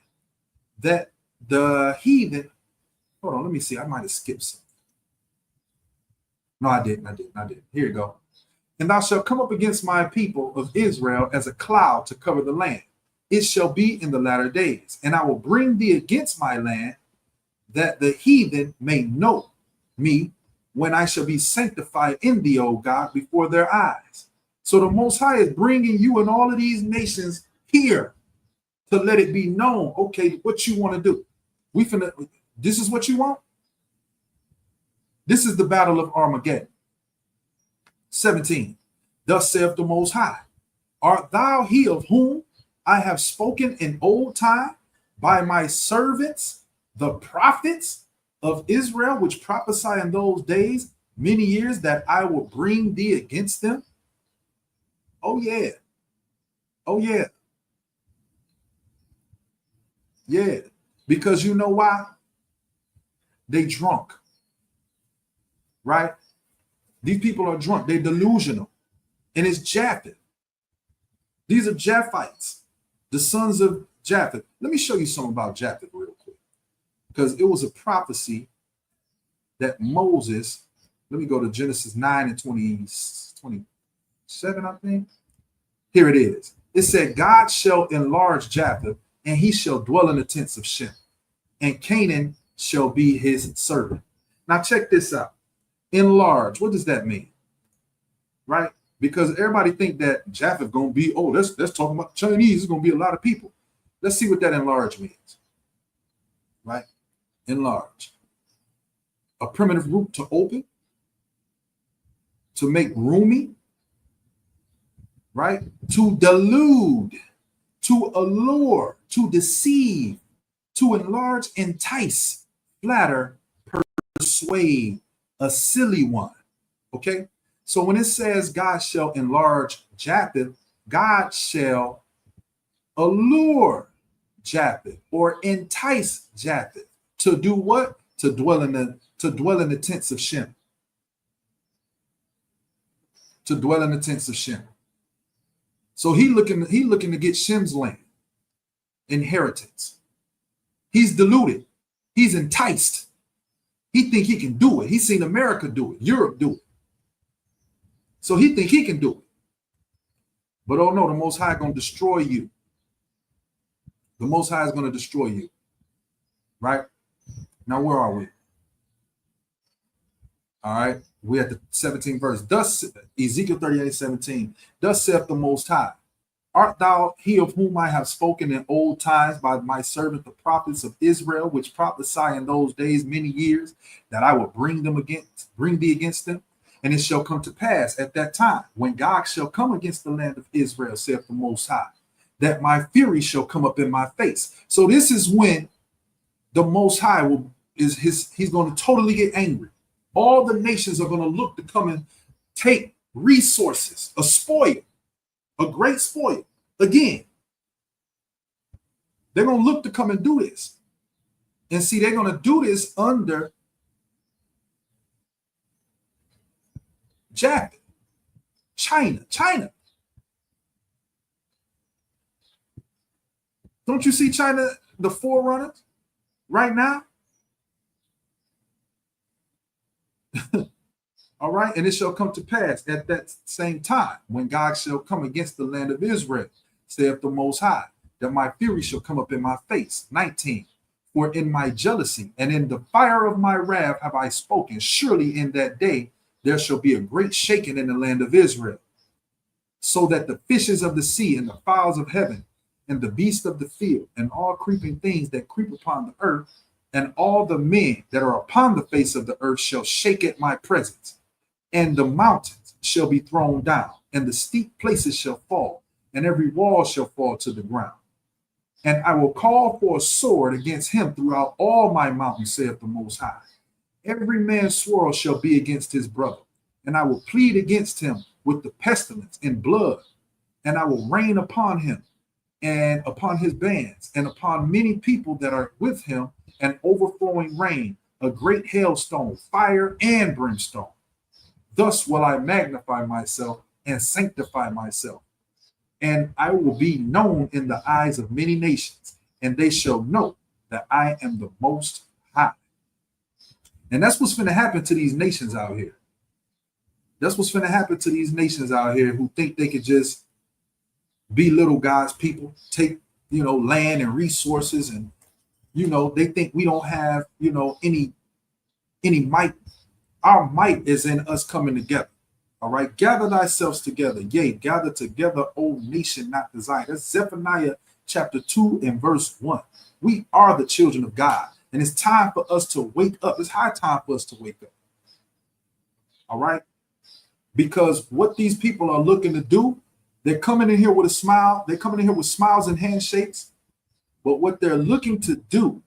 that the heathen, hold on, let me see. I might have skipped some. No, I didn't. Here you go. And thou shalt come up against my people of Israel as a cloud to cover the land. It shall be in the latter days. And I will bring thee against my land, that the heathen may know me, when I shall be sanctified in thee, O God, before their eyes. So the Most High is bringing you and all of these nations here to let it be known, okay, what you want to do. This is what you want? This is the battle of Armageddon. 17. Thus saith the Most High, art thou he of whom I have spoken in old time by my servants, the prophets of Israel, which prophesy in those days, many years, that I will bring thee against them? Oh, yeah. Oh, yeah. Yeah. Because you know why? They drunk. Right? These people are drunk. They're delusional. And it's Japheth. These are Japhites, the sons of Japheth. Let me show you something about Japheth real quick, because it was a prophecy that Moses, let me go to Genesis 9 and 27, I think. Here it is. It said, God shall enlarge Japheth, and he shall dwell in the tents of Shem, and Canaan shall be his servant. Now check this out. Enlarge, what does that mean? Right? Because everybody think that Japheth gonna be, oh, let's talk about Chinese, it's gonna be a lot of people. Let's see what that enlarge means. Right? Enlarge. A primitive root to open, to make roomy, right? To delude, to allure, to deceive, to enlarge, entice, flatter, persuade, a silly one. Okay? So when it says God shall enlarge Japheth, God shall allure Japheth or entice Japheth to do what? To dwell in the tents of Shem. To dwell in the tents of Shem. So he looking to get Shem's land, inheritance. He's deluded. He's enticed. He think he can do it. He's seen America do it, Europe do it. So he think he can do it. But oh no, the Most High going to destroy you. The Most High is going to destroy you. Right? Now, where are we? All right. We're at the 17th verse. Thus, Ezekiel 38:17. Thus saith the Most High, art thou he of whom I have spoken in old times by my servant the prophets of Israel, which prophesy in those days many years, that I will bring thee against them? And it shall come to pass at that time, when God shall come against the land of Israel, saith the Most High, that my fury shall come up in my face. So this is when the Most High he's going to totally get angry. All the nations are going to look to come and take resources, a spoil, a great spoil. Again, they're going to look to come and do this. And see, they're going to do this under Japheth, China. Don't you see China, the forerunners, right now? All right. And it shall come to pass at that same time, when God shall come against the land of Israel, saith the Most High, that my fury shall come up in my face. 19. For in my jealousy and in the fire of my wrath have I spoken. Surely in that day there shall be a great shaking in the land of Israel, so that the fishes of the sea and the fowls of heaven and the beasts of the field and all creeping things that creep upon the earth and all the men that are upon the face of the earth shall shake at my presence. And the mountains shall be thrown down, and the steep places shall fall, and every wall shall fall to the ground. And I will call for a sword against him throughout all my mountains, saith the Most High. Every man's sword shall be against his brother, and I will plead against him with the pestilence and blood, and I will rain upon him and upon his bands and upon many people that are with him an overflowing rain, a great hailstone, fire and brimstone. Thus will I magnify myself and sanctify myself, and I will be known in the eyes of many nations, and they shall know that I am the Most High. And that's what's going to happen to these nations out here. That's what's going to happen to these nations out here who think they could just be little God's people, take, land and resources, and, they think we don't have, any might. Our might is in us coming together. All right. Gather thyself together. Yea, gather together, O nation, not the Zion. That's Zephaniah chapter 2 and verse 1. We are the children of God. And it's time for us to wake up. It's high time for us to wake up. All right. Because what these people are looking to do, they're coming in here with a smile. They're coming in here with smiles and handshakes. But what they're looking to do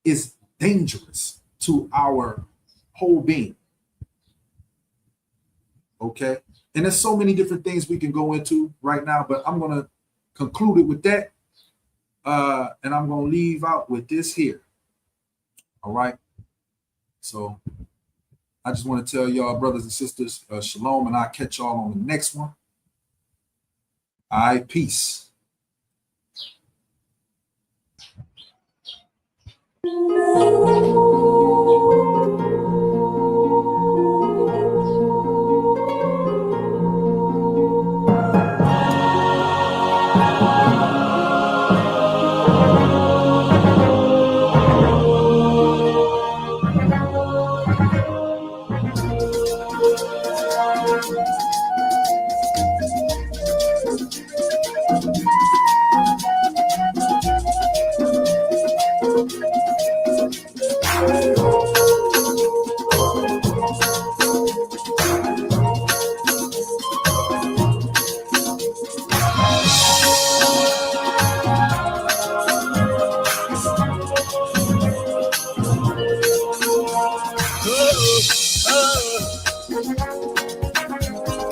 is dangerous to our whole being. Okay. And there's so many different things we can go into right now, but I'm going to conclude it with that. And I'm going to leave out with this here. All right. So I just want to tell y'all, brothers and sisters, shalom, and I'll catch y'all on the next one. All right, peace.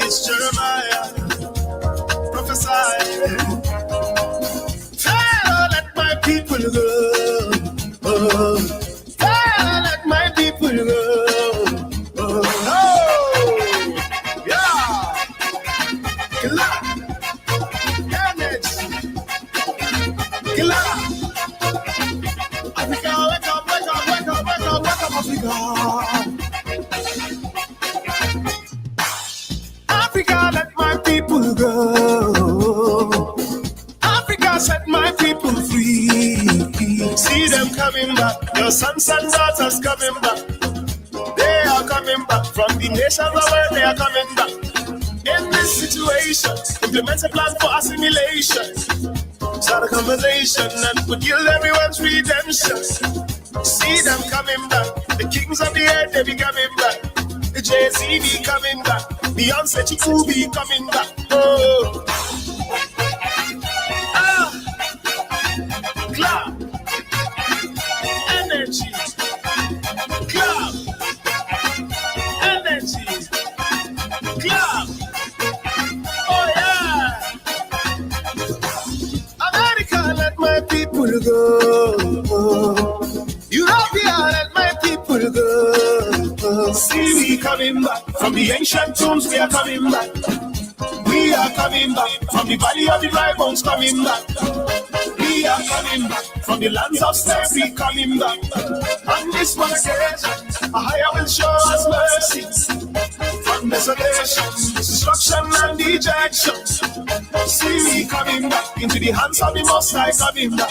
It's Jeremiah prophesying. Let my people go. Let my people go. Yeah. Killer. Damage. Killer. Africa, wake up, wake up, wake up, wake up, wake up, Africa. Africa, let my people go. Africa, set my people free. See them coming back. Your sons and daughters coming back. They are coming back from the nations of where they are coming back. In this situation, implement a plan for assimilation. Start a conversation and put yield everyone's redemption. See them coming back. The kings of the earth, they be coming back. The Jay-Z be coming back. Beyonce Chiku be coming back. Oh. Clap. Energy. Clap. Energy. Clap. Oh yeah. America, let my people go. Europea, let my people go. See we coming back. From the ancient tombs, we are coming back. We are coming back. From the valley of the dry bones, coming back. We are coming back. From the lands of slavery, coming back. On this one occasion, a higher will show us mercy. From desolation, destruction and dejection. See me coming back into the hands of the Most High, coming back.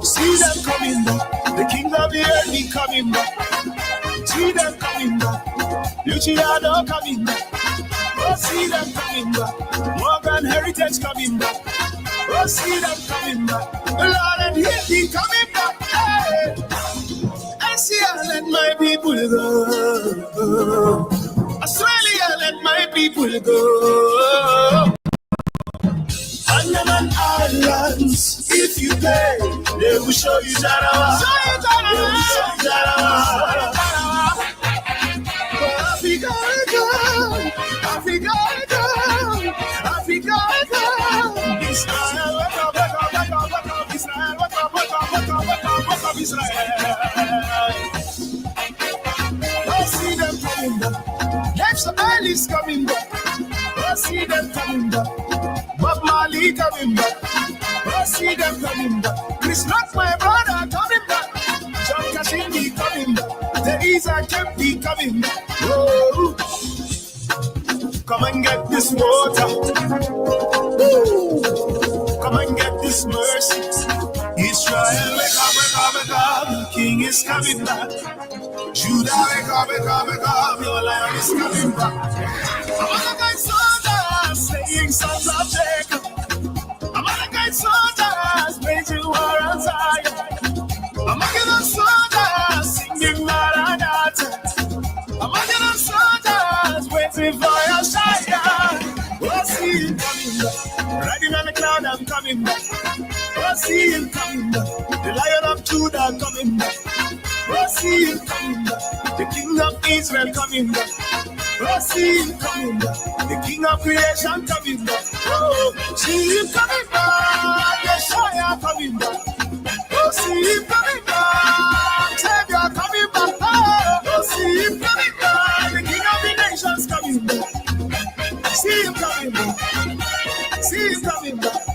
See them coming back. The kings of the earth be coming back. See them coming back. Luciano coming back. Oh, see them coming back. Morgan Heritage coming back. Oh, see them coming back. The Lord and Haiti coming back. Hey. I see I let my people go. Australia, let my people go. Andaman Islands, if you pay, they will show you Jarawa. They will show you Jarawa. Africa, come. Africa, come. Africa, come. Israel, wake up, wake up, wake up, wake up. Israel, wake up, wake up, wake up, wake up, wake up, Israel. I see them coming back. Next Alice coming back. I see them coming back. Bob Marley coming back. I see them coming back. Chris Rock, my brother, coming back. John Kashindi coming back. Teresa Kempi coming back. Oh, come and get this water. Woo. Come and get this mercy. Israel, wake up, wake up, wake up. The King is coming back. Judah, wake up, wake up, wake up. Your lion is coming back. Amalekite soldiers, slaying sons of Jacob. Amalekite soldiers, waging war on Zion. Amalekite soldiers, singing Maranatha. Amalekite soldiers, waiting for your Shire. Oh, see him coming back. Riding on the cloud, I'm coming back. Oh, see him coming back. The Lion of Judah coming back. Oh, see him coming back. The King of Israel coming back. Oh, see him coming back. The King of creation coming back. Oh, see him coming back. The Shire coming back. Oh, see him coming back. Savior coming back. Oh, see him coming back. See him coming back.